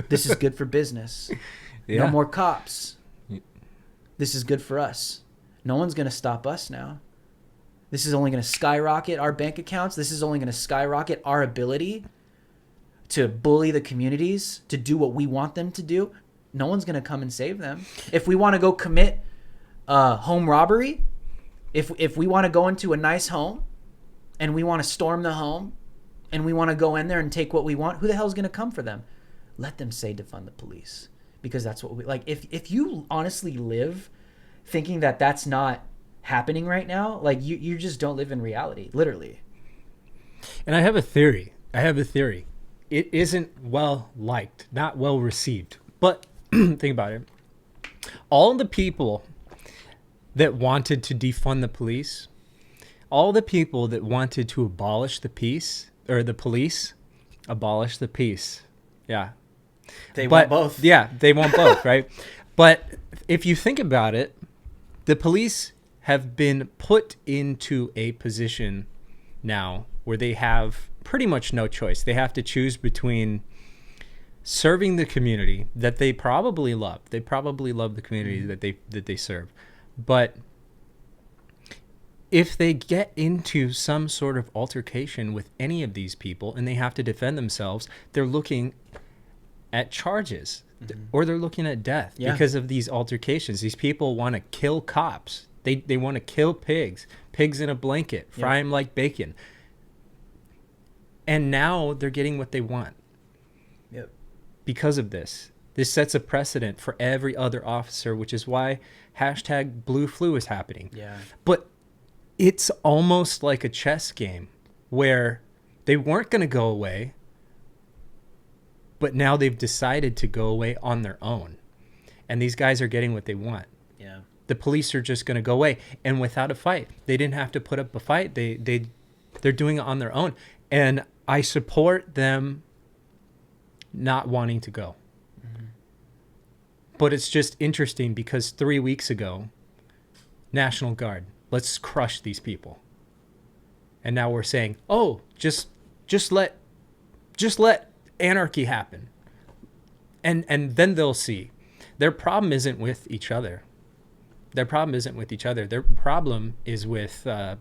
This is good for business. Yeah. No more cops. This is good for us. No one's going to stop us now. This is only going to skyrocket our bank accounts. This is only going to skyrocket our ability to bully the communities, to do what we want them to do. No one's going to come and save them. If we want to go commit home robbery, if we want to go into a nice home and we want to storm the home and we want to go in there and take what we want, who the hell is going to come for them? Let them say defund the police, because that's what we like. If you honestly live thinking that that's not happening right now, like you just don't live in reality, literally. And I have a theory. It isn't well liked, not well received, but think about it. All the people that wanted to defund the police, all the people that wanted to abolish the police, abolish the peace. Yeah. They want both. Yeah, they want both, right? But if you think about it, the police have been put into a position now where they have pretty much no choice. They have to choose between serving the community that they probably love. They probably love the community that they serve. But if they get into some sort of altercation with any of these people and they have to defend themselves, they're looking at charges, or they're looking at death because of these altercations. These people want to kill cops. They want to kill pigs in a blanket, fry them like bacon. And now they're getting what they want. Yep. Because of this. This sets a precedent for every other officer, which is why #blue flu is happening. Yeah. But it's almost like a chess game where they weren't going to go away, but now they've decided to go away on their own. And these guys are getting what they want. Yeah. The police are just going to go away, and without a fight. They didn't have to put up a fight. They're doing it on their own. And I support them not wanting to go. Mm-hmm. But it's just interesting because 3 weeks ago, National Guard, let's crush these people. And now we're saying, oh, just let anarchy happen. And then they'll see. Their problem isn't with each other. Their problem is with the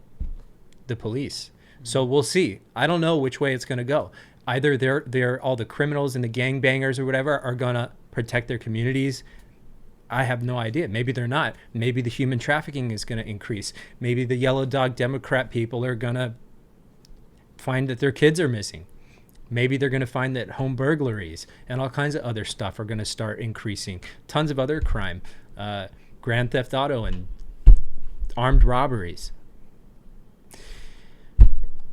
police. So we'll see. I don't know which way it's going to go. Either they're all the criminals and the gangbangers or whatever are going to protect their communities. I have no idea. Maybe they're not. Maybe the human trafficking is going to increase. Maybe the yellow dog Democrat people are going to find that their kids are missing. Maybe they're going to find that home burglaries and all kinds of other stuff are going to start increasing. Tons of other crime, grand theft auto and armed robberies.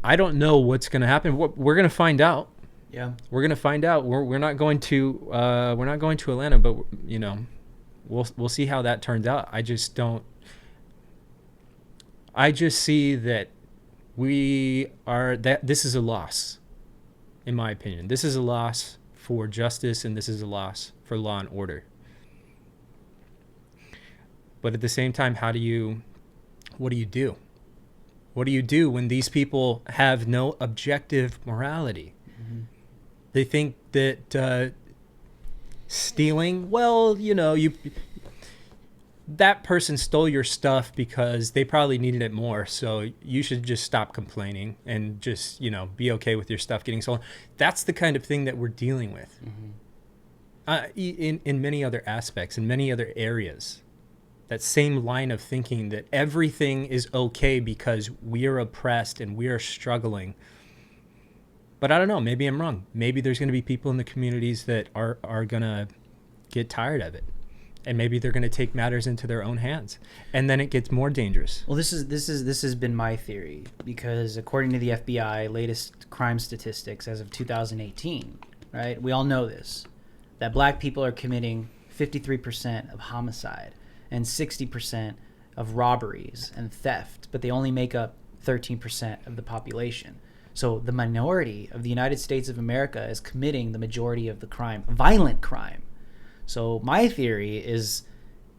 I don't know what's going to happen. We're going to find out. Yeah, we're going to find out. We're not going to Atlanta, but you know, we'll see how that turns out. I just don't. I just see that this is a loss, in my opinion. This is a loss for justice, and this is a loss for law and order. But at the same time, what do you do? What do you do when these people have no objective morality? Mm-hmm. They think that stealing, well, that person stole your stuff because they probably needed it more. So you should just stop complaining and just, be okay with your stuff getting stolen. That's the kind of thing that we're dealing with. Mm-hmm. In many other aspects, in many other areas. That same line of thinking that everything is okay because we are oppressed and we are struggling. But I don't know, maybe I'm wrong. Maybe there's going to be people in the communities that are going to get tired of it. And maybe they're going to take matters into their own hands. And then it gets more dangerous. Well, this has been my theory, because according to the FBI latest crime statistics as of 2018, right? We all know this, that black people are committing 53% of homicide and 60% of robberies and theft, but they only make up 13% of the population. So the minority of the United States of America is committing the majority of the crime, violent crime. So my theory is,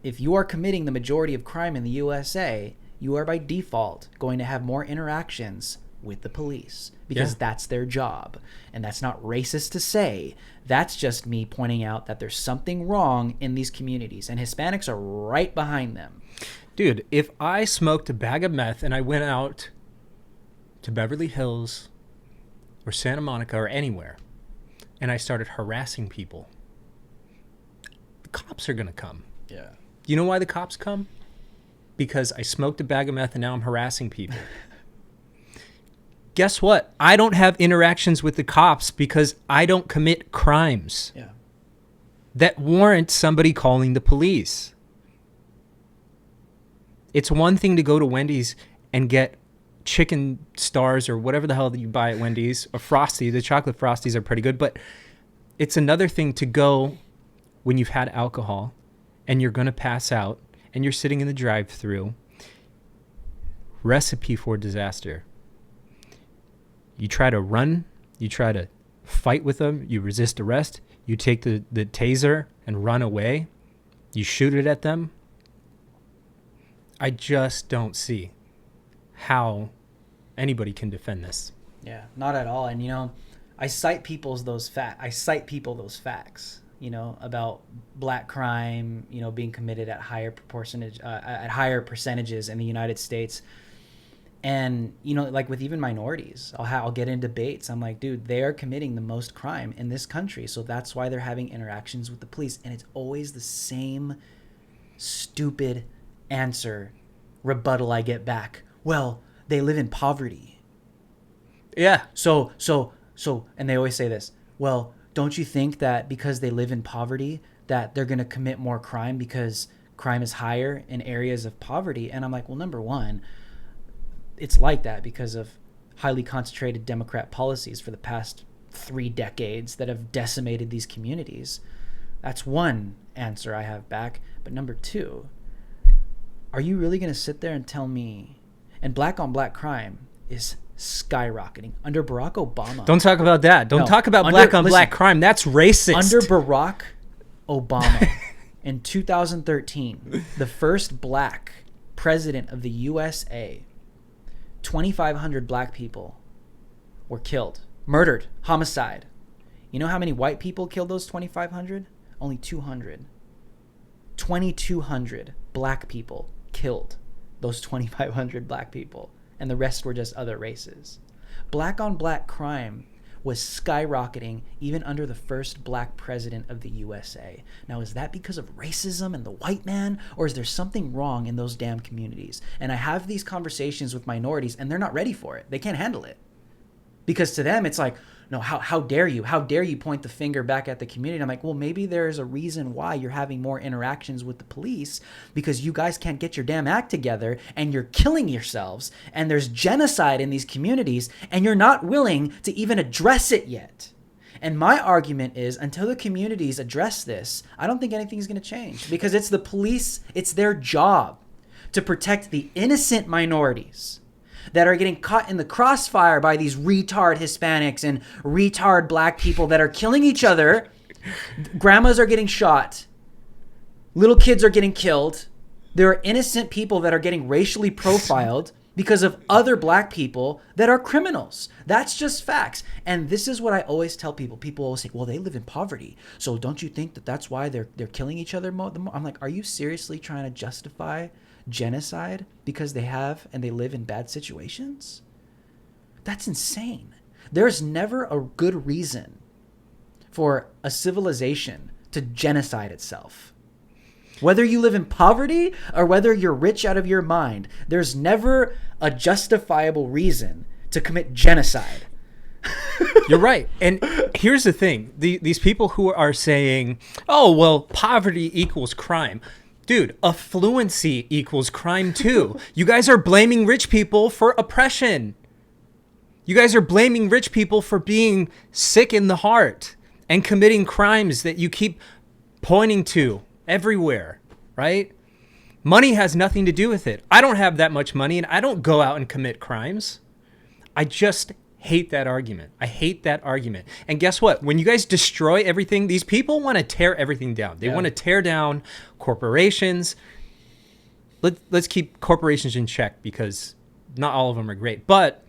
if you are committing the majority of crime in the USA, you are by default going to have more interactions with the police, because that's their job. And that's not racist to say. That's just me pointing out that there's something wrong in these communities, and Hispanics are right behind them. Dude, if I smoked a bag of meth and I went out to Beverly Hills or Santa Monica or anywhere, and I started harassing people, the cops are going to come. Yeah. You know why the cops come? Because I smoked a bag of meth and now I'm harassing people. Guess what? I don't have interactions with the cops because I don't commit crimes that warrant somebody calling the police. It's one thing to go to Wendy's and get chicken stars or whatever the hell that you buy at Wendy's, or Frosty. The chocolate Frosties are pretty good, but it's another thing to go when you've had alcohol and you're going to pass out and you're sitting in the drive-thru. Recipe for disaster. You try to run, you try to fight with them, you resist arrest, you take the taser and run away, you shoot it at them. I just don't see how anybody can defend this. Yeah, not at all. And I cite people those facts, about black crime, being committed at higher percentages in the United States. And, like with even minorities, I'll get in debates. I'm like, dude, they are committing the most crime in this country. So that's why they're having interactions with the police. And it's always the same stupid rebuttal I get back. Well, they live in poverty. Yeah. So, and they always say this. Well, don't you think that because they live in poverty that they're going to commit more crime because crime is higher in areas of poverty? And I'm like, well, number one, it's like that because of highly concentrated Democrat policies for the past 3 decades that have decimated these communities. That's one answer I have back. But number two, are you really going to sit there and tell me, and black on black crime is skyrocketing under Barack Obama. Don't talk about that. Don't talk about black on black crime. That's racist. Under Barack Obama in 2013, the first black president of the USA, 2,500 black people were killed, murdered, homicide. You know how many white people killed those 2,500? Only 200. 2,200 black people killed those 2,500 black people, and the rest were just other races. Black on black crime was skyrocketing even under the first black president of the USA. Now, is that because of racism and the white man, or is there something wrong in those damn communities? And I have these conversations with minorities, and they're not ready for it. They can't handle it. Because to them, it's like, no, how dare you? How dare you point the finger back at the community? I'm like, well, maybe there's a reason why you're having more interactions with the police, because you guys can't get your damn act together and you're killing yourselves and there's genocide in these communities and you're not willing to even address it yet. And my argument is, until the communities address this, I don't think anything's going to change, because it's the police, it's their job to protect the innocent minorities that are getting caught in the crossfire by these retard Hispanics and retard black people that are killing each other. Grandmas are getting shot. Little kids are getting killed. There are innocent people that are getting racially profiled because of other black people that are criminals. That's just facts. And this is what I always tell people. People always say, well, they live in poverty, so don't you think that that's why they're killing each other more? I'm like, are you seriously trying to justify genocide because they have and they live in bad situations? That's insane. There's never a good reason for a civilization to genocide itself. Whether you live in poverty or whether you're rich out of your mind, there's never a justifiable reason to commit genocide. You're right. And here's the thing. These people who are saying, oh, well, poverty equals crime. Dude, affluency equals crime too. You guys are blaming rich people for oppression. You guys are blaming rich people for being sick in the heart and committing crimes that you keep pointing to everywhere, right? Money has nothing to do with it. I don't have that much money and I don't go out and commit crimes. I just hate that argument. I hate that argument. And guess what? When you guys destroy everything, these people want to tear everything down. They want to tear down corporations. Let's keep corporations in check because not all of them are great. But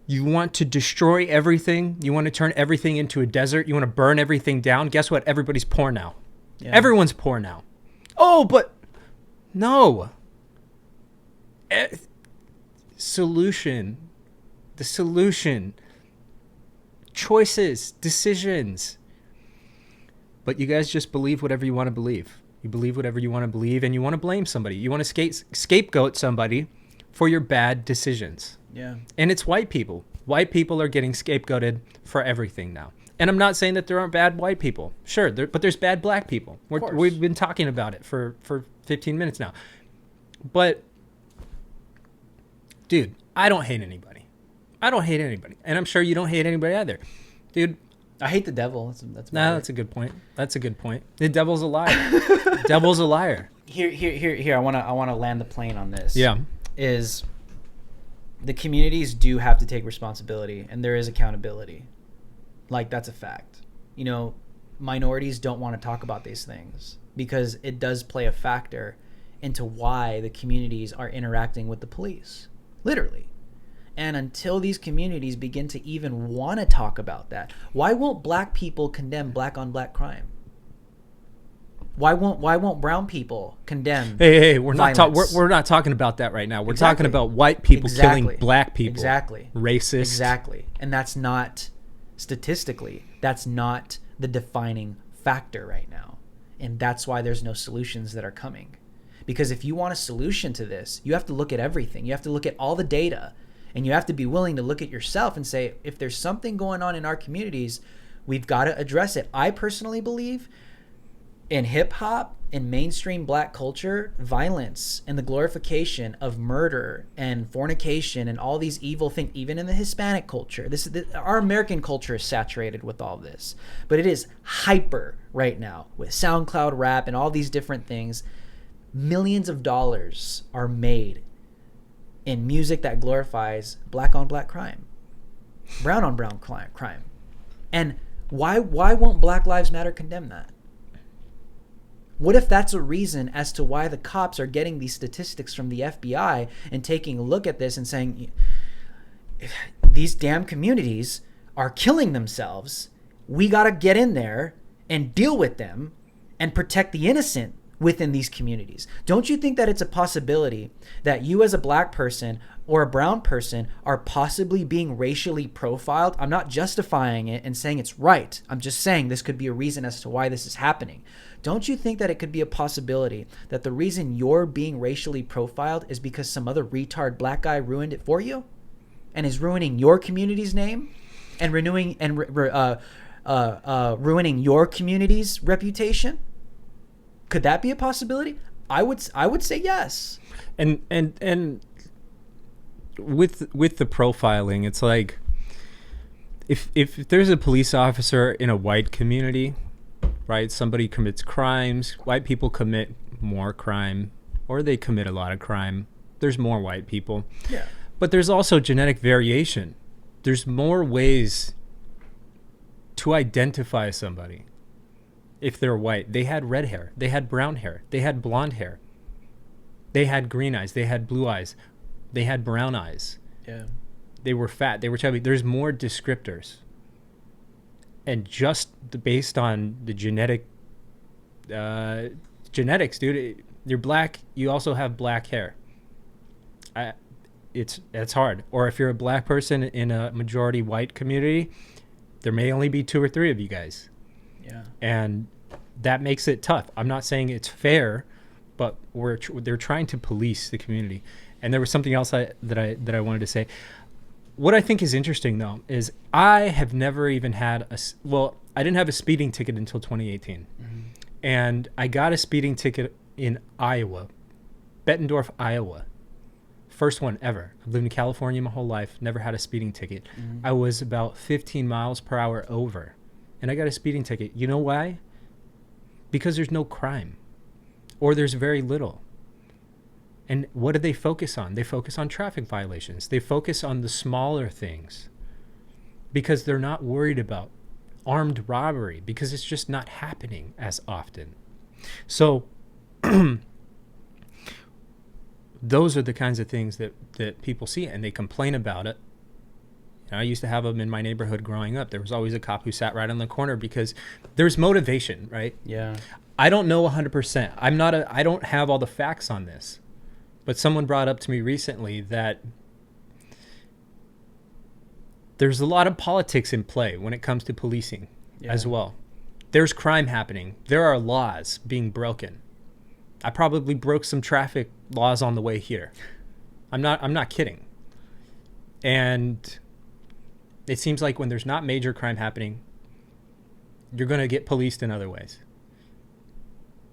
you want to destroy everything. You want to turn everything into a desert. You want to burn everything down. Guess what? Everybody's poor now. Yeah. Everyone's poor now. Oh, but no. The solution. Choices, decisions. But you guys just believe whatever you want to believe. You believe whatever you want to believe and you want to blame somebody. You want to scapegoat somebody for your bad decisions. Yeah. And it's white people. White people are getting scapegoated for everything now. And I'm not saying that there aren't bad white people. Sure, but there's bad black people. We've been talking about it for 15 minutes now. But, dude, I don't hate anybody. And I'm sure you don't hate anybody either. Dude. I hate the devil. That's a good point. The devil's a liar. The devil's a liar. Here. I want to land the plane on this. Yeah. Is the communities do have to take responsibility and there is accountability. Like, that's a fact. You know, minorities don't want to talk about these things because it does play a factor into why the communities are interacting with the police. Literally. And until these communities begin to even want to talk about that, why won't black people condemn black on black crime? Why won't brown people condemn? Hey, we're not talking about that right now. We're talking about white people killing black people. Exactly. Racist. Exactly. And that's not statistically, that's not the defining factor right now. And that's why there's no solutions that are coming. Because if you want a solution to this, you have to look at everything. You have to look at all the data. And you have to be willing to look at yourself and say, if there's something going on in our communities, we've got to address it. I personally believe in hip hop and mainstream black culture, violence and the glorification of murder and fornication and all these evil things, even in the Hispanic culture. Our American culture is saturated with all this, but it is hyper right now with SoundCloud rap and all these different things. Millions of dollars are made in music that glorifies black on black crime, brown on brown crime. And why won't Black Lives Matter condemn that? What if that's a reason as to why the cops are getting these statistics from the FBI and taking a look at this and saying, these damn communities are killing themselves. We got to get in there and deal with them and protect the innocent within these communities. Don't you think that it's a possibility that you as a black person or a brown person are possibly being racially profiled? I'm not justifying it and saying it's right. I'm just saying this could be a reason as to why this is happening. Don't you think that it could be a possibility that the reason you're being racially profiled is because some other retard black guy ruined it for you and is ruining your community's name and ruining your community's reputation? Could that be a possibility? I would say yes. And with the profiling, it's like if there's a police officer in a white community, right? Somebody commits crimes, white people commit more crime, or they commit a lot of crime. There's more white people. Yeah. But there's also genetic variation. There's more ways to identify somebody if they're white. They had red hair. They had brown hair. They had blonde hair. They had green eyes. They had blue eyes. They had brown eyes. Yeah. They were fat. They were chubby. There's more descriptors. And just based on the genetics, dude, you're black. You also have black hair. It's hard. Or if you're a black person in a majority white community, there may only be 2 or 3 of you guys. Yeah. And that makes it tough. I'm not saying it's fair, but they're trying to police the community. And there was something else that I wanted to say. What I think is interesting, though, is I have never even had I didn't have a speeding ticket until 2018. Mm-hmm. And I got a speeding ticket in Iowa, Bettendorf, Iowa. First one ever. I've lived in California my whole life, never had a speeding ticket. Mm-hmm. I was about 15 miles per hour over, and I got a speeding ticket. You know why? Because there's no crime, or there's very little. And what do they focus on? They focus on traffic violations. They focus on the smaller things because they're not worried about armed robbery because it's just not happening as often. So those are the kinds of things that people see, and they complain about it. I used to have them in my neighborhood growing up. There was always a cop who sat right on the corner because there's motivation, right? Yeah. I don't know 100%. I don't have all the facts on this. But someone brought up to me recently that there's a lot of politics in play when it comes to policing as well. There's crime happening. There are laws being broken. I probably broke some traffic laws on the way here. I'm not kidding. And it seems like when there's not major crime happening, you're going to get policed in other ways.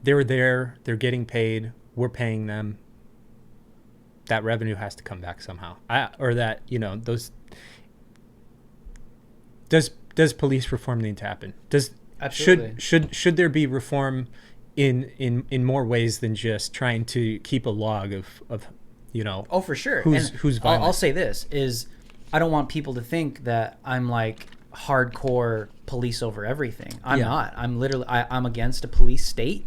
They're there. They're getting paid. We're paying them. That revenue has to come back somehow. Does police reform need to happen? Should there be reform in more ways than just trying to keep a log of Oh, for sure. Who's violent? I'll say this is I don't want people to think that I'm like hardcore police over everything. I'm not. I'm literally I'm against a police state.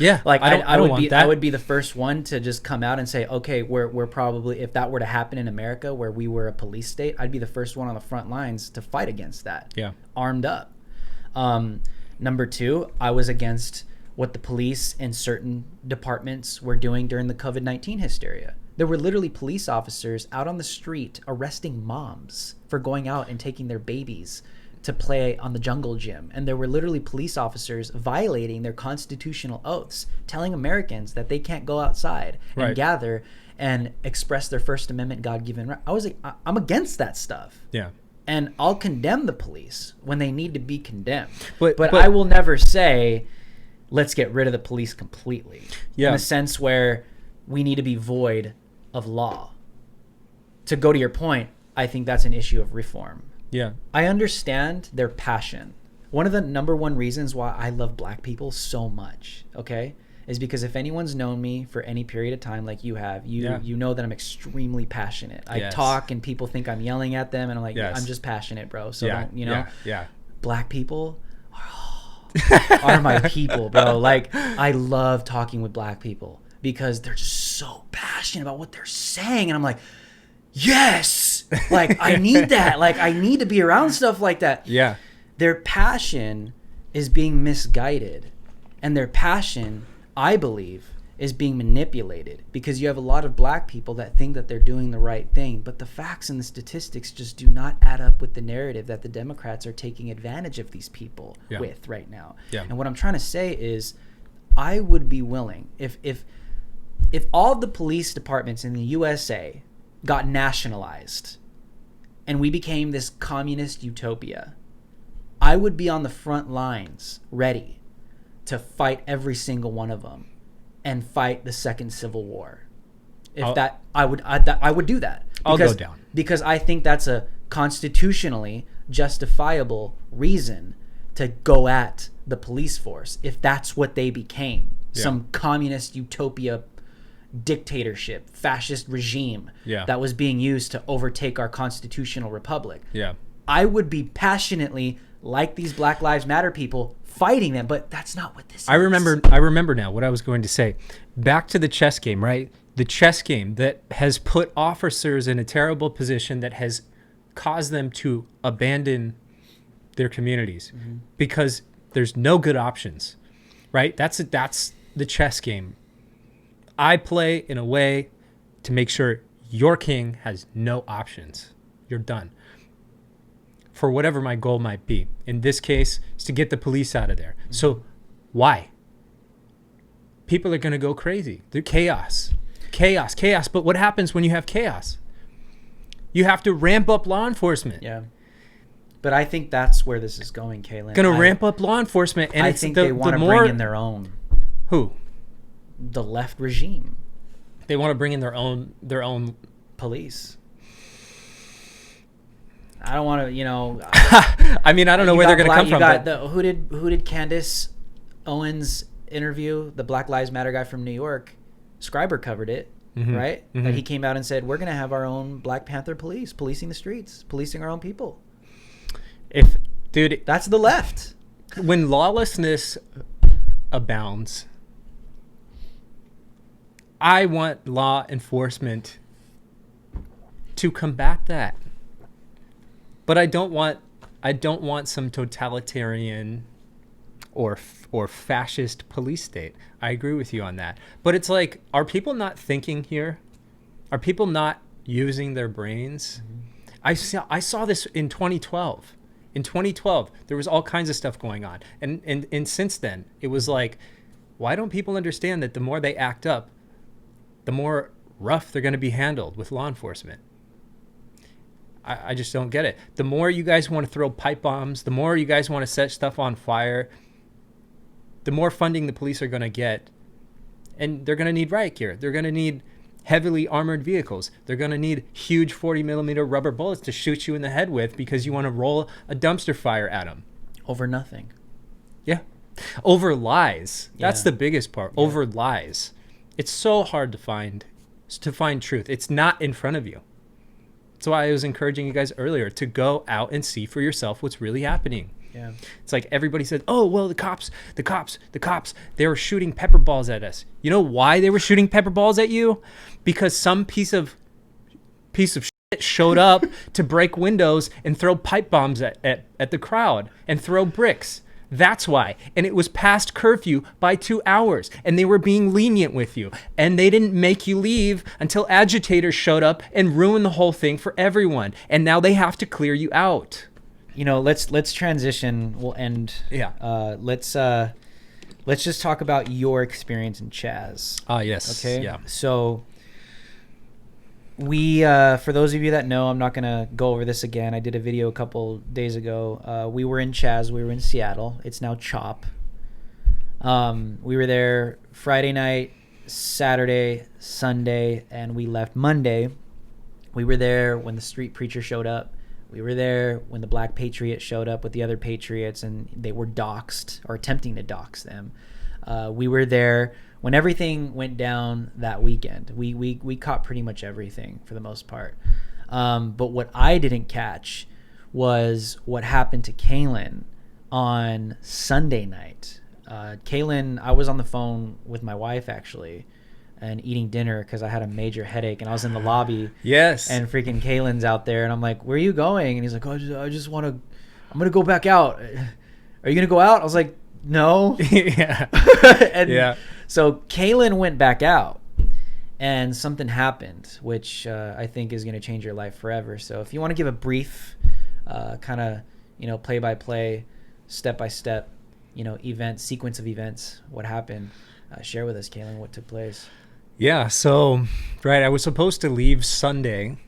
Yeah. Like I don't want that. I would be the first one to just come out and say, okay, we're probably, if that were to happen in America where we were a police state, I'd be the first one on the front lines to fight against that. Yeah. Armed up. Number 2, I was against what the police in certain departments were doing during the COVID-19 hysteria. There were literally police officers out on the street arresting moms for going out and taking their babies to play on the jungle gym. And there were literally police officers violating their constitutional oaths, telling Americans that they can't go outside and gather and express their First Amendment God-given right. I was like, I'm against that stuff. Yeah. And I'll condemn the police when they need to be condemned. But I will never say, let's get rid of the police completely. Yeah. In the sense where we need to be void of law. To go to your point, I think that's an issue of reform. Yeah. I understand their passion. One of the number one reasons why I love black people so much, okay, is because if anyone's known me for any period of time like you have, you know that I'm extremely passionate. I talk and people think I'm yelling at them and I'm like, I'm just passionate, bro. So don't, black people are my people, bro. Like, I love talking with black people because they're just so passionate about what they're saying. And I'm like, yes, like I need that. Like I need to be around stuff like that. Yeah. Their passion is being misguided, and their passion, I believe, is being manipulated because you have a lot of black people that think that they're doing the right thing, but the facts and the statistics just do not add up with the narrative that the Democrats are taking advantage of these people with right now. Yeah. And what I'm trying to say is I would be willing if all the police departments in the USA got nationalized and we became this communist utopia, I would be on the front lines ready to fight every single one of them and fight the second Civil War. I would do that. I'll go down. Because I think that's a constitutionally justifiable reason to go at the police force if that's what they became. some communist utopia dictatorship, fascist regime that was being used to overtake our constitutional republic. Yeah. I would be passionately, like these Black Lives Matter people, fighting them, but that's not what this is. I remember now what I was going to say. Back to the chess game, right? The chess game that has put officers in a terrible position, that has caused them to abandon their communities because there's no good options, right? That's the chess game. I play in a way to make sure your king has no options. You're done. For whatever my goal might be. In this case, is to get the police out of there. So why? People are going to go crazy. They're chaos. But what happens when you have chaos? You have to ramp up law enforcement. Yeah. But I think that's where this is going, Kalen. Going to ramp up law enforcement. And I think they want to bring in their own. Who? The left regime. They want to bring in their own police. I don't want to, I mean, I don't know where they're going to come from. Who did Candace Owens interview? The Black Lives Matter guy from New York. Scriberr covered it, right? That he came out and said, we're going to have our own Black Panther police, policing the streets, policing our own people. Dude, that's the left. When lawlessness abounds, I want law enforcement to combat that. But I don't want some totalitarian or fascist police state. I agree with you on that. But it's like, are people not thinking here? Are people not using their brains? I saw this in 2012. In 2012, there was all kinds of stuff going on. And since then, it was like, why don't people understand that the more they act up, the more rough they're going to be handled with law enforcement? I just don't get it. The more you guys want to throw pipe bombs, the more you guys want to set stuff on fire, the more funding the police are going to get. And they're going to need riot gear. They're going to need heavily armored vehicles. They're going to need huge 40-millimeter rubber bullets to shoot you in the head with because you want to roll a dumpster fire at them. Over nothing. Yeah. Over lies. That's the biggest part. Yeah. Over lies. It's so hard to find truth. It's not in front of you. That's why I was encouraging you guys earlier to go out and see for yourself what's really happening. Yeah. It's like everybody said, oh, well, the cops, they were shooting pepper balls at us. You know why they were shooting pepper balls at you? Because some piece of shit showed up to break windows and throw pipe bombs at the crowd and throw bricks. That's why. And it was past curfew by 2 hours. And they were being lenient with you. And they didn't make you leave until agitators showed up and ruined the whole thing for everyone. And now they have to clear you out. Let's transition. We'll end. Yeah. Let's just talk about your experience in CHAZ. Yes. Okay. Yeah. So we, for those of you that know, I'm not gonna go over this again. I did a video a couple days ago. We were in CHAZ. We were in Seattle. It's now CHOP. We were there Friday night, Saturday, Sunday, and we left Monday. We were there when the street preacher showed up. We were there when the Black Patriot showed up with the other Patriots, and they were doxxed or attempting to dox them. We were there when everything went down that weekend. We caught pretty much everything for the most part. But what I didn't catch was what happened to Kalen on Sunday night. Kalen, I was on the phone with my wife actually and eating dinner because I had a major headache, and I was in the lobby. Yes. And freaking Kalen's out there, and I'm like, where are you going? And he's like, oh, I just want to, I'm going to go back out. Are you going to go out? I was like, no. Yeah. And so Kalen went back out, and something happened, which I think is going to change your life forever. So if you want to give a brief kind of, play-by-play, step-by-step, sequence of events, what happened, share with us, Kalen, what took place. Yeah, so, right, I was supposed to leave Sunday.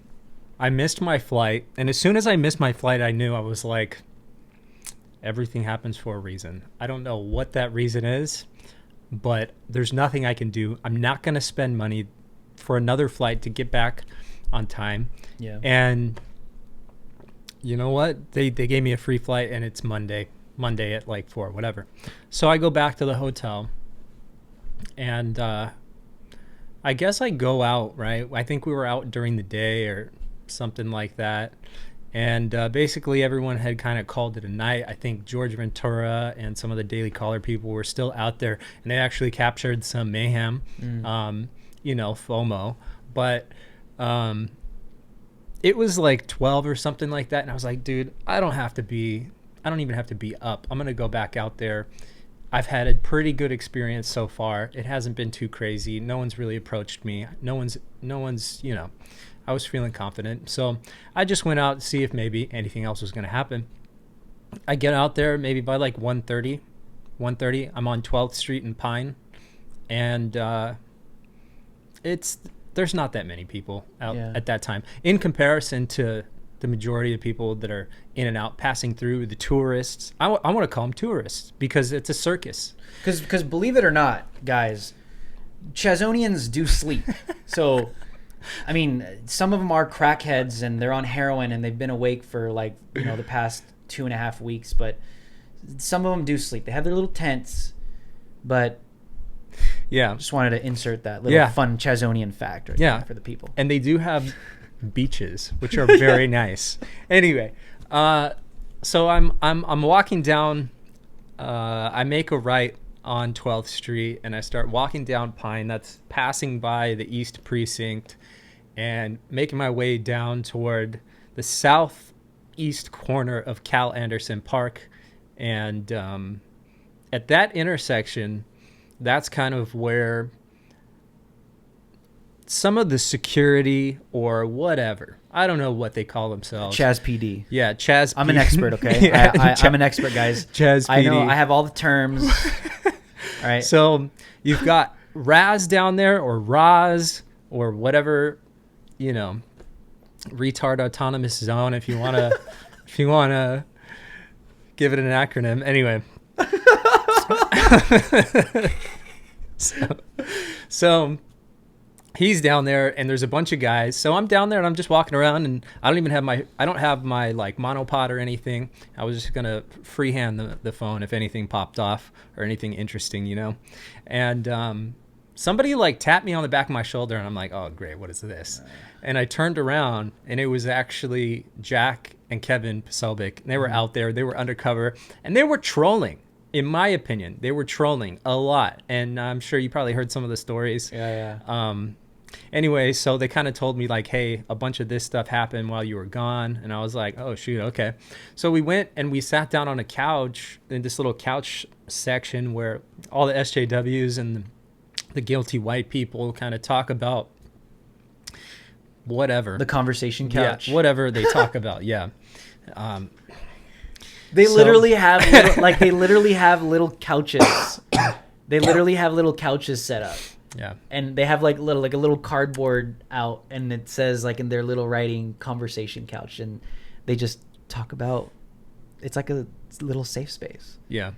I missed my flight, and as soon as I missed my flight, I knew. I was like, everything happens for a reason. I don't know what that reason is, but there's nothing I can do. I'm not going to spend money for another flight to get back on time. Yeah. And you know what? They gave me a free flight, and it's Monday at like 4, whatever. So I go back to the hotel, And I guess I go out, right? I think we were out during the day or something like that. And basically everyone had kind of called it a night. I think George Ventura and some of the Daily Caller people were still out there, and they actually captured some mayhem, FOMO. But it was like 12 or something like that. And I was like, dude, I don't even have to be up. I'm going to go back out there. I've had a pretty good experience so far. It hasn't been too crazy. No one's really approached me. No one's, I was feeling confident. So I just went out to see if maybe anything else was going to happen. I get out there maybe by like 1:30. I'm on 12th Street in Pine. And there's not that many people out at that time. In comparison to the majority of people that are in and out, passing through, the tourists. I want to call them tourists because it's a circus. Because believe it or not, guys, Chazonians do sleep. So, I mean, some of them are crackheads and they're on heroin and they've been awake for like, the past 2.5 weeks. But some of them do sleep. They have their little tents, but yeah, just wanted to insert that little fun Chazonian fact there for the people. And they do have beaches, which are very nice. Anyway, so I'm walking down. I make a right on 12th Street, and I start walking down Pine. That's passing by the East Precinct, and making my way down toward the southeast corner of Cal Anderson Park. And at that intersection, that's kind of where some of the security or whatever, I don't know what they call themselves. CHAZ PD. Yeah, CHAZ PD. I'm an expert, okay? I'm an expert, guys. CHAZ PD. I know, I have all the terms. All right. So you've got Raz down there, or Raz, or whatever, retard autonomous zone, if you want to give it an acronym. Anyway. So he's down there, and there's a bunch of guys. So I'm down there, and I'm just walking around, and I don't have my like monopod or anything. I was just gonna freehand the phone if anything popped off or anything interesting, And somebody like tapped me on the back of my shoulder, and I'm like, oh great, what is this? And I turned around, and it was actually Jack and Kevin Paselbic. They were out there, they were undercover, and they were trolling. In my opinion, they were trolling a lot, and I'm sure you probably heard some of the stories. Anyway, so they kind of told me like, hey, a bunch of this stuff happened while you were gone, and I was like, oh shoot, okay. So we went and we sat down on a couch in this little couch section where all the SJWs and the guilty white people kind of talk about whatever. The conversation couch. Yeah, whatever they talk about, yeah. They literally have little couches. They literally have little couches set up. Yeah. And they have like a little cardboard out, and it says like in their little writing conversation couch, and they just talk about, it's like a little safe space. Yeah.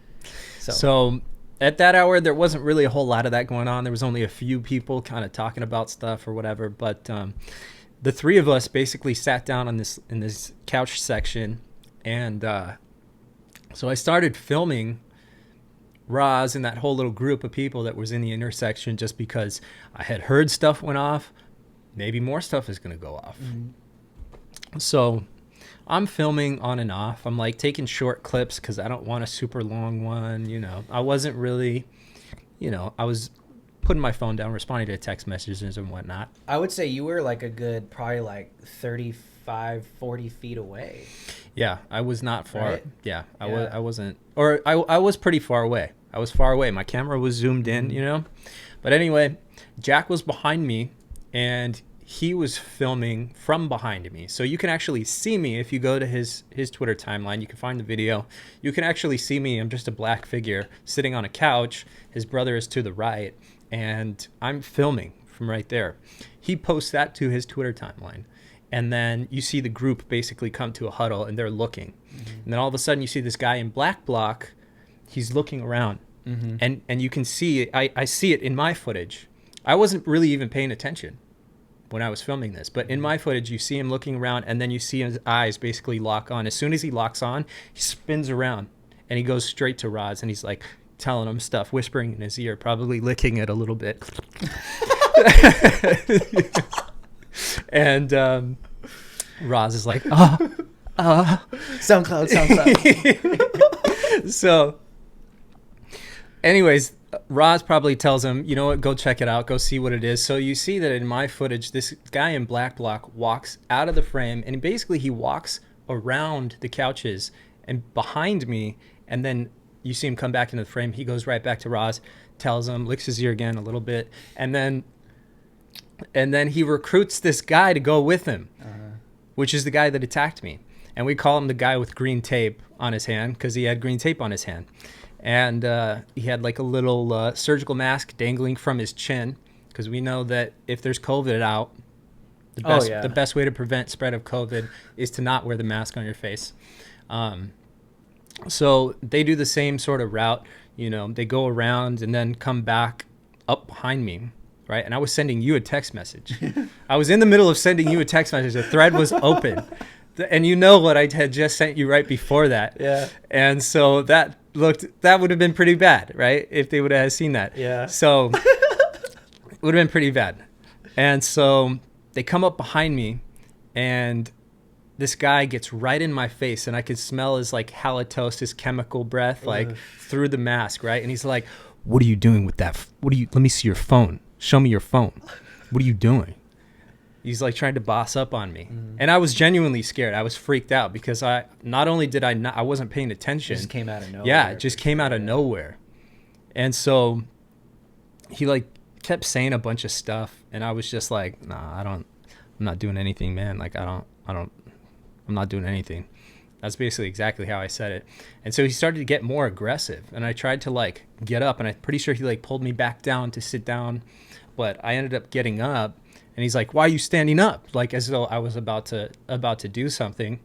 So at that hour, there wasn't really a whole lot of that going on. There was only a few people kind of talking about stuff or whatever, but the three of us basically sat down in this couch section, and so I started filming Roz and that whole little group of people that was in the intersection, just because I had heard stuff went off. Maybe more stuff is going to go off. Mm-hmm. So I'm filming on and off. I'm like taking short clips because I don't want a super long one. I wasn't really, I was putting my phone down, responding to text messages and whatnot. I would say you were like a good, probably like 35, 40 feet away. Yeah, I was not far. Right? Yeah, I wasn't, or I was pretty far away. I was far away. My camera was zoomed in, But anyway, Jack was behind me, and he was filming from behind me. So you can actually see me if you go to his Twitter timeline. You can find the video. You can actually see me. I'm just a black figure sitting on a couch. His brother is to the right, and I'm filming from right there. He posts that to his Twitter timeline. And then you see the group basically come to a huddle, and they're looking. Mm-hmm. And then all of a sudden you see this guy in black block. He's looking around. Mm-hmm. And you can see, I see it in my footage. I wasn't really even paying attention when I was filming this. But in my footage, you see him looking around, and then you see his eyes basically lock on. As soon as he locks on, he spins around, and he goes straight to Roz. And he's like, telling him stuff, whispering in his ear, probably licking it a little bit. And Roz is like, SoundCloud. So anyways, Roz probably tells him, you know what, go check it out, go see what it is. So you see that in my footage, this guy in black block walks out of the frame, and basically he walks around the couches and behind me, and then you see him come back into the frame. He goes right back to Roz, tells him, licks his ear again a little bit, and then he recruits this guy to go with him, which is the guy that attacked me. And we call him the guy with green tape on his hand because he had green tape on his hand. And he had like a little surgical mask dangling from his chin, because we know that if there's COVID out, the best way to prevent spread of COVID is to not wear the mask on your face. So they do the same sort of route. You know, they go around and then come back up behind me, right? And I was sending you a text message. I was in the middle of sending you a text message. The thread was open. And you know what I had just sent you right before that. Yeah. And so that would have been pretty bad, right? If they would have seen that. Yeah. So it would have been pretty bad. And so they come up behind me, and this guy gets right in my face, and I could smell his like halitosis chemical breath like through the mask, right? And he's like, "What are you doing with that? Let me see your phone. Show me your phone. What are you doing?" He's like trying to boss up on me. And I was genuinely scared. I was freaked out because I wasn't paying attention. It just came out of nowhere. Yeah, it just came out of nowhere. And so he like kept saying a bunch of stuff, and I was just like, "Nah, I'm not doing anything, man. Like I'm not doing anything." That's basically exactly how I said it. And so he started to get more aggressive, and I tried to like get up, and I'm pretty sure he like pulled me back down to sit down, but I ended up getting up. And he's like, "Why are you standing up?" Like as though I was about to do something.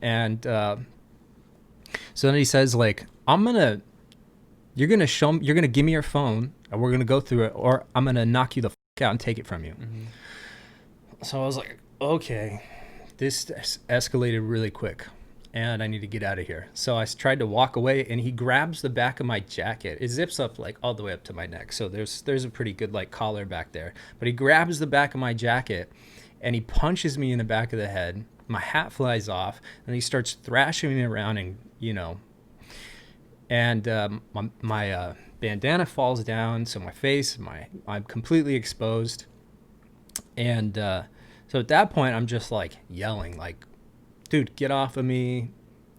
And so then he says, like, you're gonna give me your phone, and we're gonna go through it, or I'm gonna knock you the out and take it from you. So I was like, okay, this escalated really quick, and I need to get out of here. So I tried to walk away, and he grabs the back of my jacket. It zips up like all the way up to my neck, so there's a pretty good like collar back there. But he grabs the back of my jacket, and he punches me in the back of the head. My hat flies off, and he starts thrashing me around, and my bandana falls down, so my face, I'm completely exposed. And so at that point, I'm just like yelling, like, "Dude, get off of me.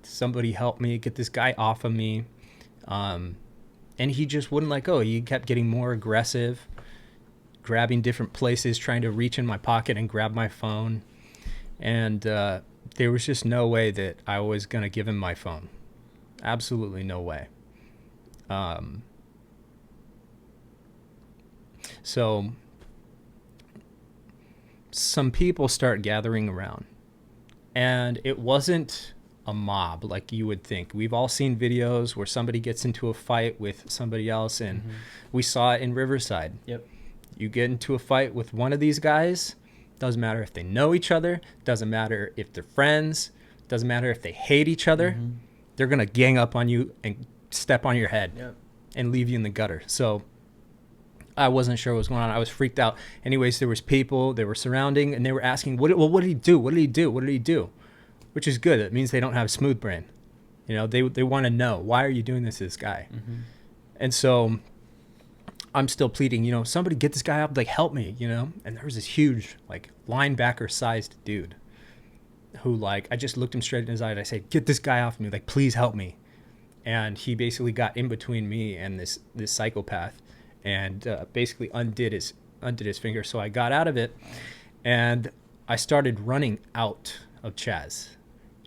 Somebody help me. Get this guy off of me." And he just wouldn't let go. He kept getting more aggressive, grabbing different places, trying to reach in my pocket and grab my phone. And there was just no way that I was going to give him my phone. Absolutely no way. So some people start gathering around. And it wasn't a mob like you would think. We've all seen videos where somebody gets into a fight with somebody else, and we saw it in Riverside. Yep. You get into a fight with one of these guys, doesn't matter if they know each other, doesn't matter if they're friends, doesn't matter if they hate each other, they're going to gang up on you and step on your head and leave you in the gutter. So I wasn't sure what was going on. I was freaked out. Anyways, there was people, they were surrounding, and they were asking, what did he do? What did he do? What did he do? Which is good. It means they don't have a smooth brain. You know, they want to know, why are you doing this to this guy? And so I'm still pleading, somebody get this guy up, like, help me, And there was this huge, like, linebacker-sized dude who, like, I just looked him straight in his eye, and I said, get this guy off me, like, please help me. And he basically got in between me and this psychopath, and basically undid his finger. So I got out of it, and I started running out of CHAZ,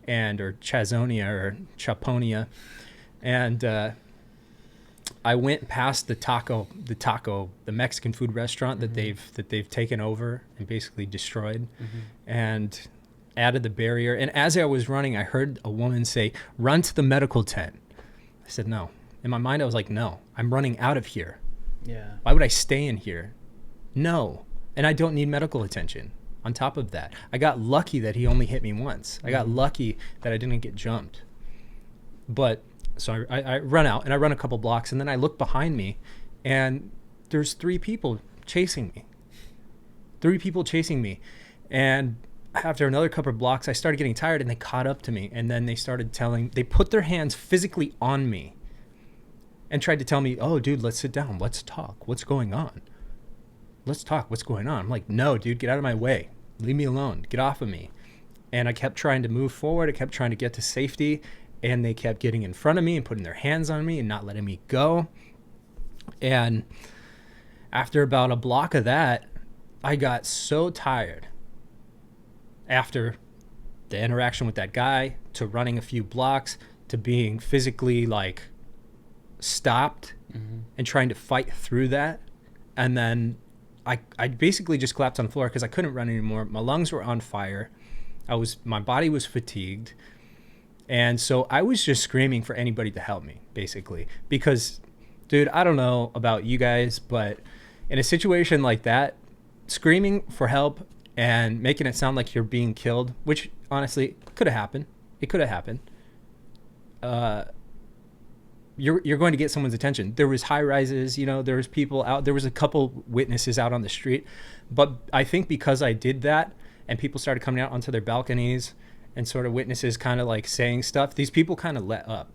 or Chazonia, or Chaponia, and I went past the Mexican food restaurant that they've taken over and basically destroyed, and added the barrier. And as I was running, I heard a woman say, "Run to the medical tent." I said, no. In my mind, I was like, no, I'm running out of here. Yeah. Why would I stay in here? No. And I don't need medical attention. On top of that, I got lucky that he only hit me once. I got lucky that I didn't get jumped. But So I run out and I run a couple blocks, and then I look behind me, and there's 3 people chasing me. 3 people chasing me. And after another couple of blocks, I started getting tired, and they caught up to me. And then they put their hands physically on me and tried to tell me, oh, dude, let's sit down. Let's talk. What's going on? Let's talk. What's going on? I'm like, no, dude, get out of my way. Leave me alone. Get off of me. And I kept trying to move forward. I kept trying to get to safety. And they kept getting in front of me and putting their hands on me and not letting me go. And after about a block of that, I got so tired after the interaction with that guy, to running a few blocks, to being physically like stopped and trying to fight through that. And then I basically just collapsed on the floor because I couldn't run anymore. My lungs were on fire. My body was fatigued. And so I was just screaming for anybody to help me, basically. Because, dude, I don't know about you guys, but in a situation like that, screaming for help and making it sound like you're being killed, which honestly could have happened. It could have happened. You're going to get someone's attention. There was high rises, there was people out. There was a couple witnesses out on the street. But I think because I did that and people started coming out onto their balconies and sort of witnesses kind of like saying stuff, these people kind of let up,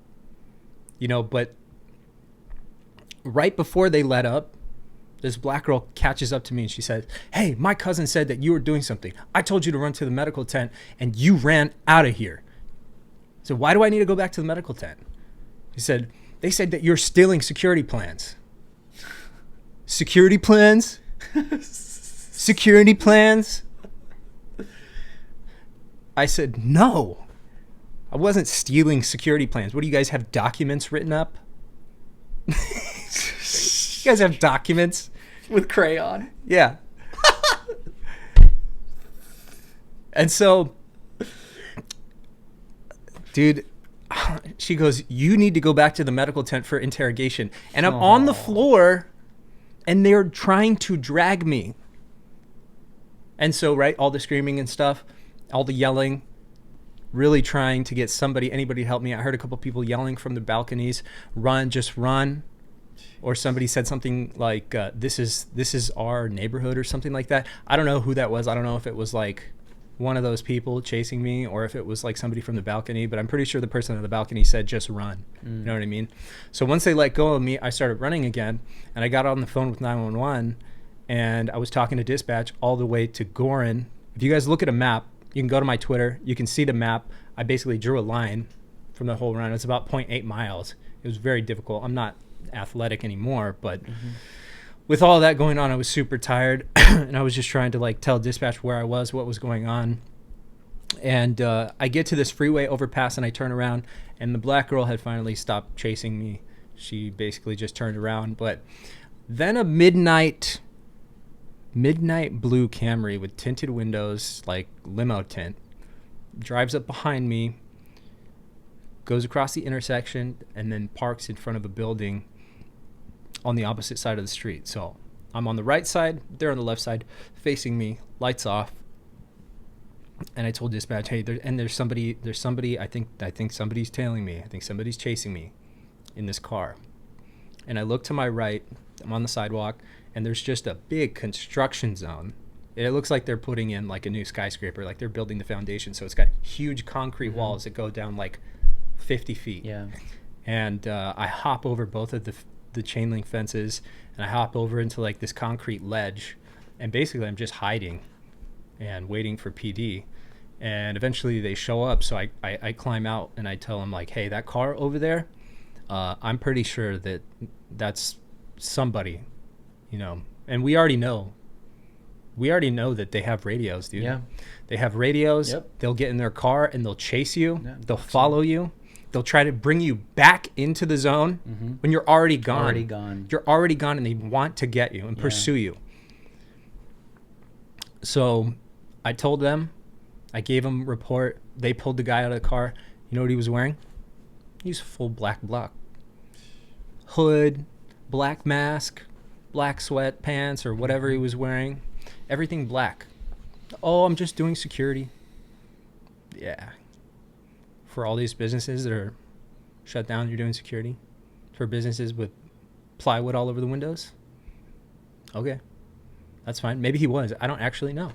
but right before they let up, this black girl catches up to me and she says, hey, my cousin said that you were doing something. I told you to run to the medical tent and you ran out of here. So why do I need to go back to the medical tent? He said, they said that you're stealing security plans. Security plans? Security plans? I said, no, I wasn't stealing security plans. What do you guys have documents written up? You guys have documents? With crayon? Yeah. And so, dude, she goes, you need to go back to the medical tent for interrogation. And I'm on the floor, and they're trying to drag me. And so, right, all the screaming and stuff, all the yelling, really trying to get anybody to help me. I heard a couple people yelling from the balconies, run, just run. Or somebody said something like, this is our neighborhood or something like that. I don't know who that was. I don't know if it was like one of those people chasing me or if it was like somebody from the balcony, but I'm pretty sure the person on the balcony said, just run. You know what I mean? So once they let go of me, I started running again, and I got on the phone with 911, and I was talking to dispatch all the way to Gorin. If you guys look at a map, you can go to my Twitter. You can see the map. I basically drew a line from the whole run. It's about 0.8 miles. It was very difficult. I'm not athletic anymore, but with all that going on, I was super tired. And I was just trying to like tell dispatch where I was, what was going on. And I get to this freeway overpass, and I turn around, and the black girl had finally stopped chasing me. She basically just turned around. But then a midnight blue Camry with tinted windows, like limo tint, drives up behind me, goes across the intersection, and then parks in front of a building on the opposite side of the street. So I'm on the right side, they're on the left side, facing me, lights off. And I told dispatch, hey, there's somebody, I think somebody's tailing me. I think somebody's chasing me in this car. And I look to my right, I'm on the sidewalk, and there's just a big construction zone. It looks like they're putting in like a new skyscraper, like they're building the foundation. So it's got huge concrete walls that go down like 50 feet. Yeah. And I hop over both of the chain link fences, and I hop over into like this concrete ledge, and basically I'm just hiding and waiting for PD. And eventually they show up, so I climb out, and I tell them like, hey, that car over there, I'm pretty sure that's somebody, and we already know that they have radios, dude. Yeah. They have radios. Yep. They'll get in their car and they'll chase you. Yeah, they'll follow you. They'll try to bring you back into the zone when you're already gone. You're already gone, and they want to get you and pursue you. So I told them, I gave them a report. They pulled the guy out of the car. You know what he was wearing? He was full black block. Hood, black mask, black sweatpants, or whatever he was wearing. Everything black. Oh, I'm just doing security. Yeah. For all these businesses that are shut down. You're doing security for businesses with plywood all over the windows. Okay, that's fine. Maybe he was. I don't actually know.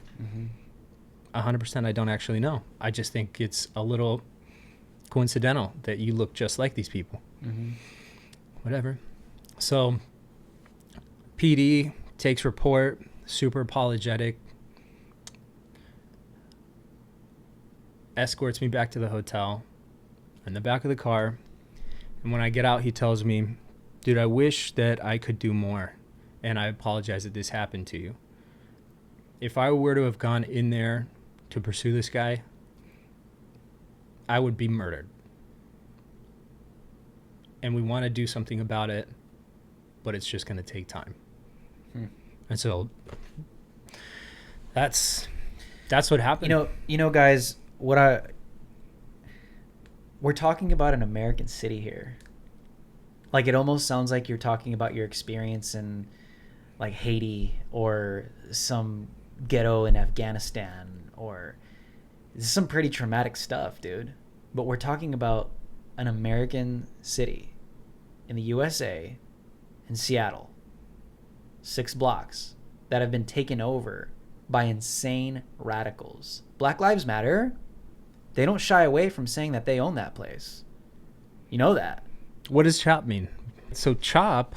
100% I don't actually know. I just think it's a little coincidental that you look just like these people. Whatever. So PD takes report, super apologetic, escorts me back to the hotel in the back of the car. And when I get out, he tells me, dude, I wish that I could do more. And I apologize that this happened to you. If I were to have gone in there to pursue this guy, I would be murdered. And we want to do something about it, but it's just going to take time. And so that's what happened. You know, guys, we're talking about an American city here. Like, it almost sounds like you're talking about your experience in like Haiti or some ghetto in Afghanistan, or this is some pretty traumatic stuff, dude. But we're talking about an American city in the USA, in Seattle, 6 blocks that have been taken over by insane radicals. Black Lives Matter, they don't shy away from saying that they own that place. You know that. What does CHOP mean? So CHOP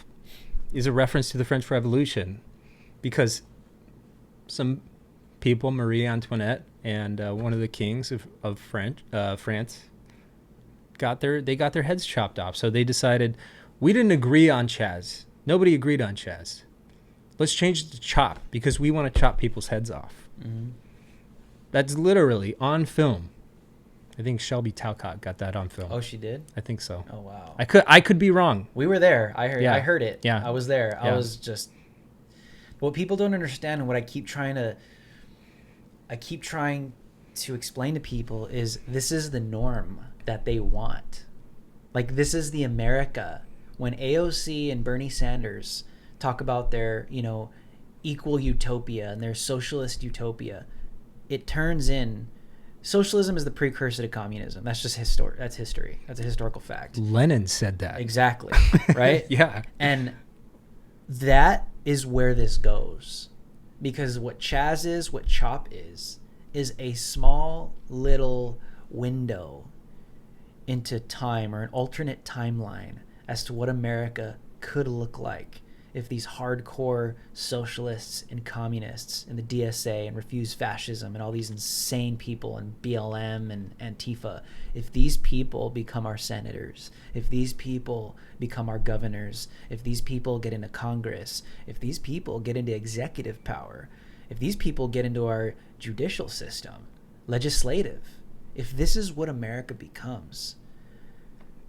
is a reference to the French Revolution, because some people, Marie Antoinette and one of the kings of France, got their heads chopped off. So they decided, we didn't agree on CHAZ. Nobody agreed on CHAZ. Let's change it to CHOP because we want to chop people's heads off. That's literally on film. I think Shelby Talcott got that on film. Oh, she did? I think so. Oh, wow. I could be wrong. We were there. I heard it. Yeah. I was there. Yeah. I was just, what people don't understand, and what I keep trying to explain to people is, this is the norm that they want. Like, this is the America. When AOC and Bernie Sanders talk about their, equal utopia and their socialist utopia, it turns in, socialism is the precursor to communism. That's just history. That's history. That's a historical fact. Lenin said that. Exactly. Right? Yeah. And that is where this goes. Because what CHAZ is, what CHOP is a small little window into time, or an alternate timeline as to what America could look like if these hardcore socialists and communists and the DSA and Refuse Fascism and all these insane people and BLM and Antifa, if these people become our senators, if these people become our governors, if these people get into Congress, if these people get into executive power, if these people get into our judicial system, legislative, if this is what America becomes,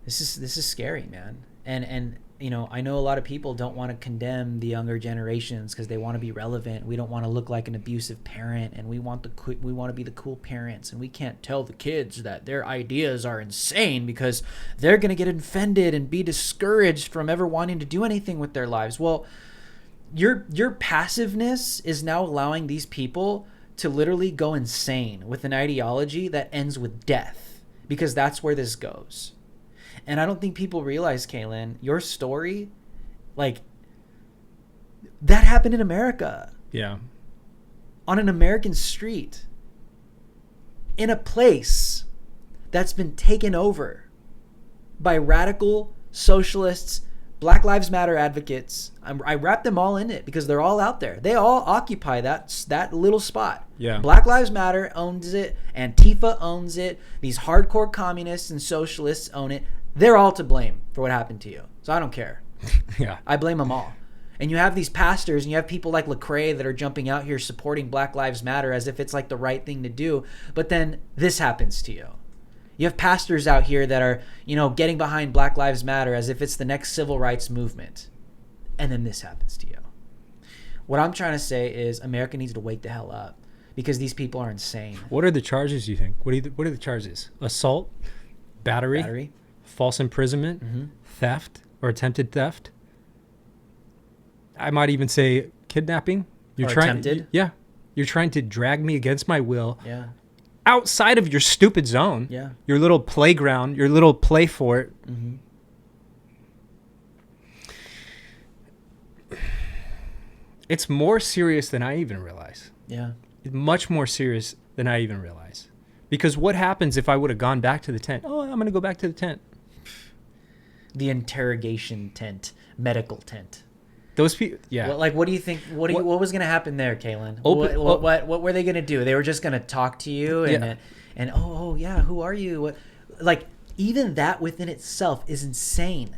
this is scary, man. And I know a lot of people don't want to condemn the younger generations because they want to be relevant. We don't want to look like an abusive parent, and we want to be the cool parents, and we can't tell the kids that their ideas are insane because they're going to get offended and be discouraged from ever wanting to do anything with their lives. Well, your passiveness is now allowing these people to literally go insane with an ideology that ends with death, because that's where this goes. And I don't think people realize, Kalen, your story, like, that happened in America. Yeah. On an American street. In a place that's been taken over by radical socialists, Black Lives Matter advocates. I wrap them all in it because they're all out there. They all occupy that little spot. Yeah. Black Lives Matter owns it. Antifa owns it. These hardcore communists and socialists own it. They're all to blame for what happened to you. So I don't care. Yeah. I blame them all. And you have these pastors and you have people like Lecrae that are jumping out here supporting Black Lives Matter as if it's like the right thing to do. But then this happens to you. You have pastors out here that are, getting behind Black Lives Matter as if it's the next civil rights movement. And then this happens to you. What I'm trying to say is America needs to wake the hell up because these people are insane. What are the charges, you think? What are the charges? Assault? Battery? False imprisonment? Theft or attempted theft? I might even say kidnapping. Attempted? Yeah. You're trying to drag me against my will. Yeah. outside of your stupid zone, Yeah. your little playground, your little play fort. Mm-hmm. It's more serious than I even realize. Yeah. It's much more serious than I even realize. Because what happens if I would have gone back to the tent? Oh, I'm going to go back to the tent. The interrogation tent, medical tent. Those people, yeah. Well, like, what do you think? What was going to happen there, Kalen? Open- What were they going to do? They were just going to talk to you and oh yeah, who are you? What, like, even that within itself is insane.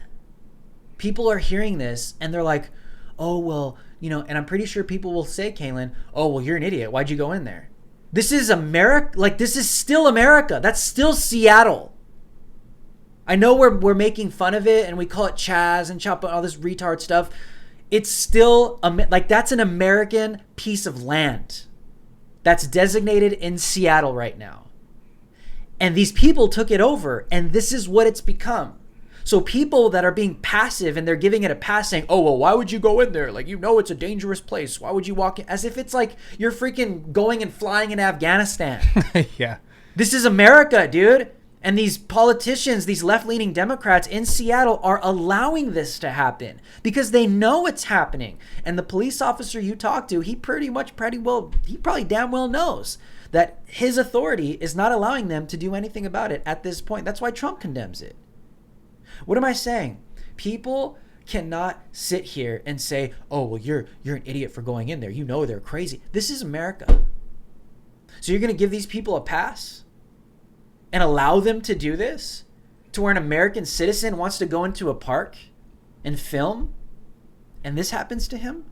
People are hearing this and they're like, oh well, you know. And I'm pretty sure people will say, Kalen, oh well, you're an idiot. Why'd you go in there? This is America. Like, this is still America. That's still Seattle. I know we're making fun of it and we call it CHAZ and chop all this retard stuff. It's still like, that's an American piece of land that's designated in Seattle right now. And these people took it over, and this is what it's become. So people that are being passive and they're giving it a pass, saying, oh, well, why would you go in there? Like, you know, it's a dangerous place. Why would you walk in? As if it's like you're freaking going and flying in Afghanistan. Yeah. This is America, dude. And these politicians, these left-leaning Democrats in Seattle are allowing this to happen because they know it's happening. And the police officer you talk to, he probably damn well knows that his authority is not allowing them to do anything about it at this point. That's why Trump condemns it. What am I saying? People cannot sit here and say, oh, well, you're an idiot for going in there. You know they're crazy. This is America. So you're going to give these people a pass and allow them to do this? To where an American citizen wants to go into a park and film and this happens to him?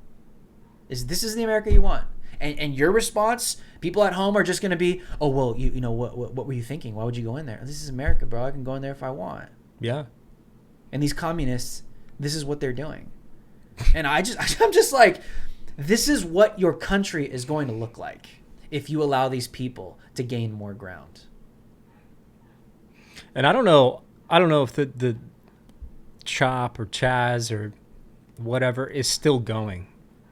This is the America you want? And your response, people at home are just going to be, oh, well, you know, what were you thinking? Why would you go in there? This is America, bro. I can go in there if I want. Yeah. And these communists, this is what they're doing. And I'm just like, this is what your country is going to look like if you allow these people to gain more ground. And I don't know if the CHOP or CHAZ or whatever is still going.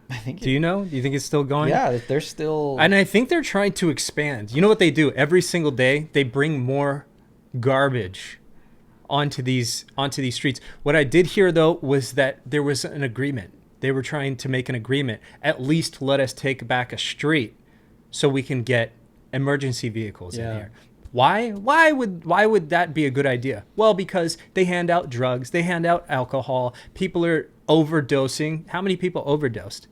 I think. Do you know? Do you think it's still going? Yeah, they're still. And I think they're trying to expand. You know what they do? Every single day, they bring more garbage onto these streets. What I did hear, though, was that there was an agreement. They were trying to make an agreement. At least let us take back a street so we can get emergency vehicles in here. Why would that be a good idea? Well, because they hand out drugs, they hand out alcohol, people are overdosing. How many people overdosed?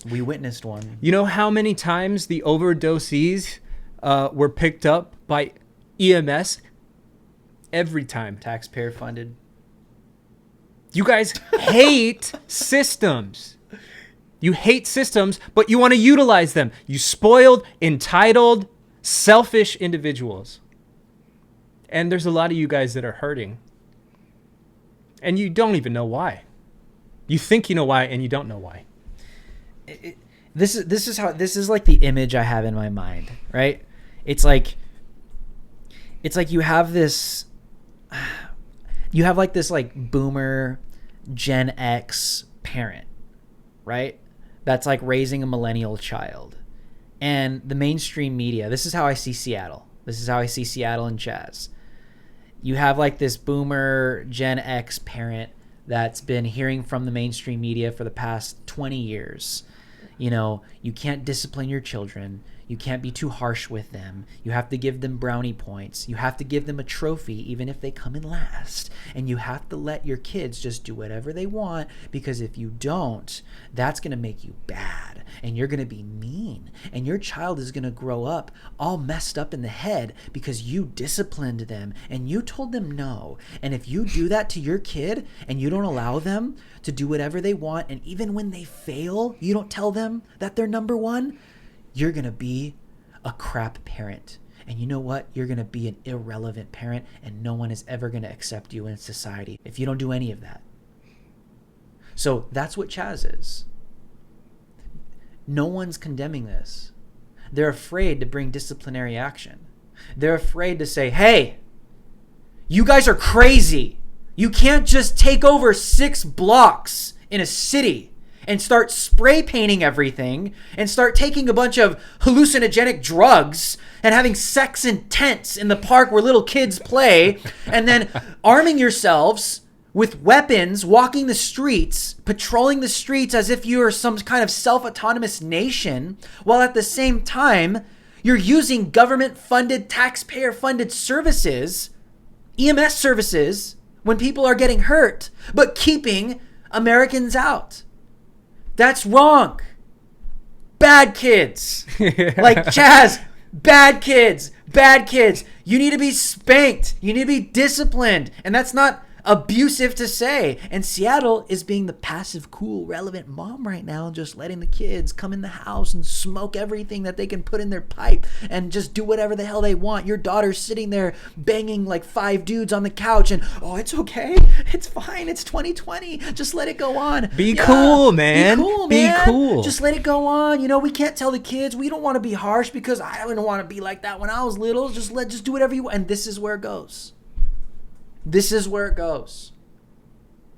We witnessed one. You know how many times the overdosees were picked up by EMS? Every time. Taxpayer funded. You guys hate systems. You hate systems, but you want to utilize them. You spoiled, entitled, selfish individuals. And there's a lot of you guys that are hurting. And you don't even know why. You think you know why, and you don't know why. This is like the image I have in my mind, right? It's like you have like this like boomer Gen X parent, right? That's like raising a millennial child. And the mainstream media, this is how I see Seattle. This is how I see Seattle and CHAZ. You have like this boomer Gen X parent that's been hearing from the mainstream media for the past 20 years. You know, you can't discipline your children. You can't be too harsh with them. You have to give them brownie points. You have to give them a trophy even if they come in last. And you have to let your kids just do whatever they want, because if you don't, that's going to make you bad. And you're going to be mean. And your child is going to grow up all messed up in the head because you disciplined them and you told them no. And if you do that to your kid and you don't allow them to do whatever they want, and even when they fail, you don't tell them that they're number one, you're going to be a crap parent. And you know what? You're going to be an irrelevant parent, and no one is ever going to accept you in society if you don't do any of that. So that's what CHAZ is. No one's condemning this. They're afraid to bring disciplinary action. They're afraid to say, hey, you guys are crazy. You can't just take over 6 blocks in a city and start spray painting everything and start taking a bunch of hallucinogenic drugs and having sex in tents in the park where little kids play, and then arming yourselves with weapons, walking the streets, patrolling the streets as if you are some kind of self-autonomous nation, while at the same time, you're using government-funded, taxpayer-funded services, EMS services, when people are getting hurt, but keeping Americans out. That's wrong. Bad kids. Like CHAZ, bad kids. Bad kids. You need to be spanked. You need to be disciplined. And that's not abusive to say. And Seattle is being the passive, cool, relevant mom right now, just letting the kids come in the house and smoke everything that they can put in their pipe and just do whatever the hell they want. Your daughter's sitting there banging like 5 dudes on the couch and, oh, it's okay. It's fine. It's 2020. Just let it go on. Be cool, man. Be cool, man. Be cool. Just let it go on. You know, we can't tell the kids. We don't want to be harsh because I didn't want to be like that when I was little. Just do whatever you want. And this is where it goes. This is where it goes.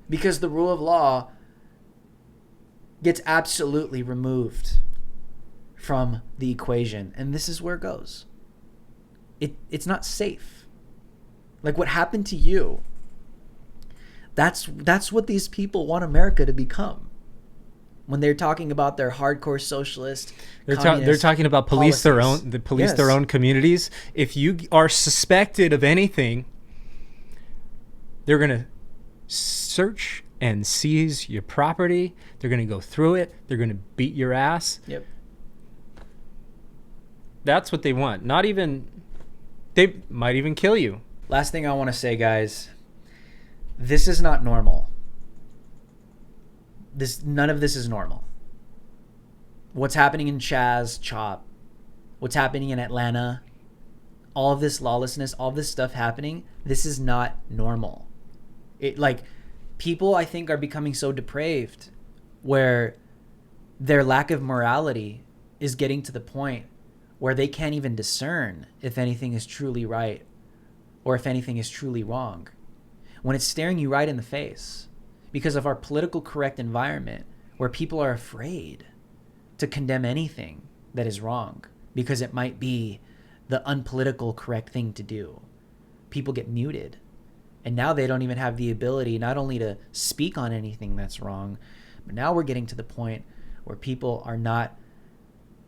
Because the rule of law gets absolutely removed from the equation. And this is where it goes. It's not safe. Like what happened to you. That's what these people want America to become. When they're talking about their hardcore socialist, they're talking about police policies. Their own communities. If you are suspected of anything, they're going to search and seize your property. They're going to go through it. They're going to beat your ass. Yep. That's what they want. They might even kill you. Last thing I want to say, guys. This is not normal. None of this is normal. What's happening in CHAZ, CHOP, what's happening in Atlanta, all of this lawlessness, all of this stuff happening, this is not normal. People, I think, are becoming so depraved where their lack of morality is getting to the point where they can't even discern if anything is truly right or if anything is truly wrong. When it's staring you right in the face because of our political correct environment where people are afraid to condemn anything that is wrong because it might be the unpolitical correct thing to do. People get muted. And now they don't even have the ability not only to speak on anything that's wrong, but now we're getting to the point where people are not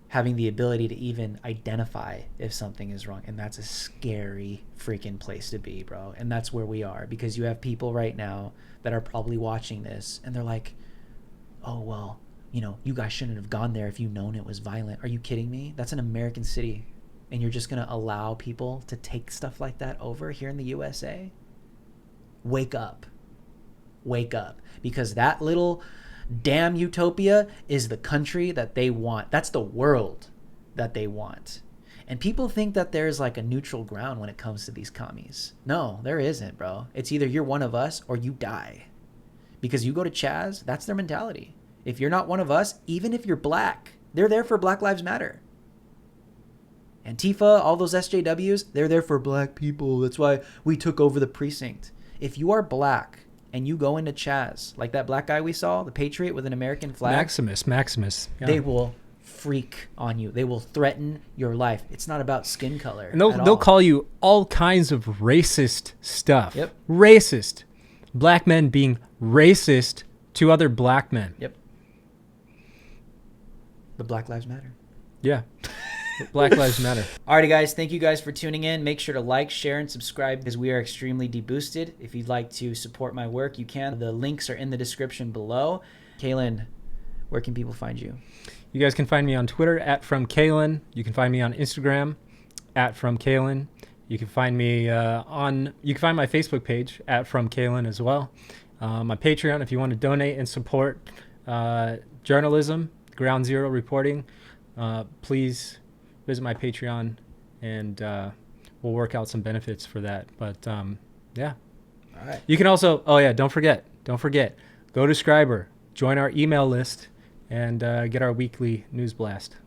having the ability to even identify if something is wrong. And that's a scary freaking place to be, bro. And that's where we are, because you have people right now that are probably watching this and they're like, oh, well, you guys shouldn't have gone there if you known it was violent. Are you kidding me? That's an American city. And you're just going to allow people to take stuff like that over here in the USA? Wake up. Wake up. Because that little damn utopia is the country that they want. That's the world that they want. And people think that there's like a neutral ground when it comes to these commies. No, there isn't, bro. It's either you're one of us or you die. Because you go to CHAZ, that's their mentality. If you're not one of us, even if you're black, they're there for Black Lives Matter. Antifa, all those SJWs, they're there for black people. That's why we took over the precinct. If you are black and you go into CHAZ, like that black guy we saw, the Patriot with an American flag. Maximus. Yeah. They will freak on you. They will threaten your life. It's not about skin color. And they'll call you all kinds of racist stuff. Yep. Racist. Black men being racist to other black men. Yep. The Black Lives Matter. Yeah. Black Lives Matter. Alrighty, guys. Thank you guys for tuning in. Make sure to like, share, and subscribe because we are extremely deboosted. If you'd like to support my work, you can. The links are in the description below. Kalen, where can people find you? You guys can find me on Twitter @FromKalen. You can find me on Instagram @FromKalen. You can find me you can find my Facebook page @FromKalen as well. My Patreon, if you want to donate and support journalism, Ground Zero reporting, please visit my Patreon and we'll work out some benefits for that. But yeah. All right. You can also, don't forget, go to Scriberr, join our email list, and get our weekly news blast.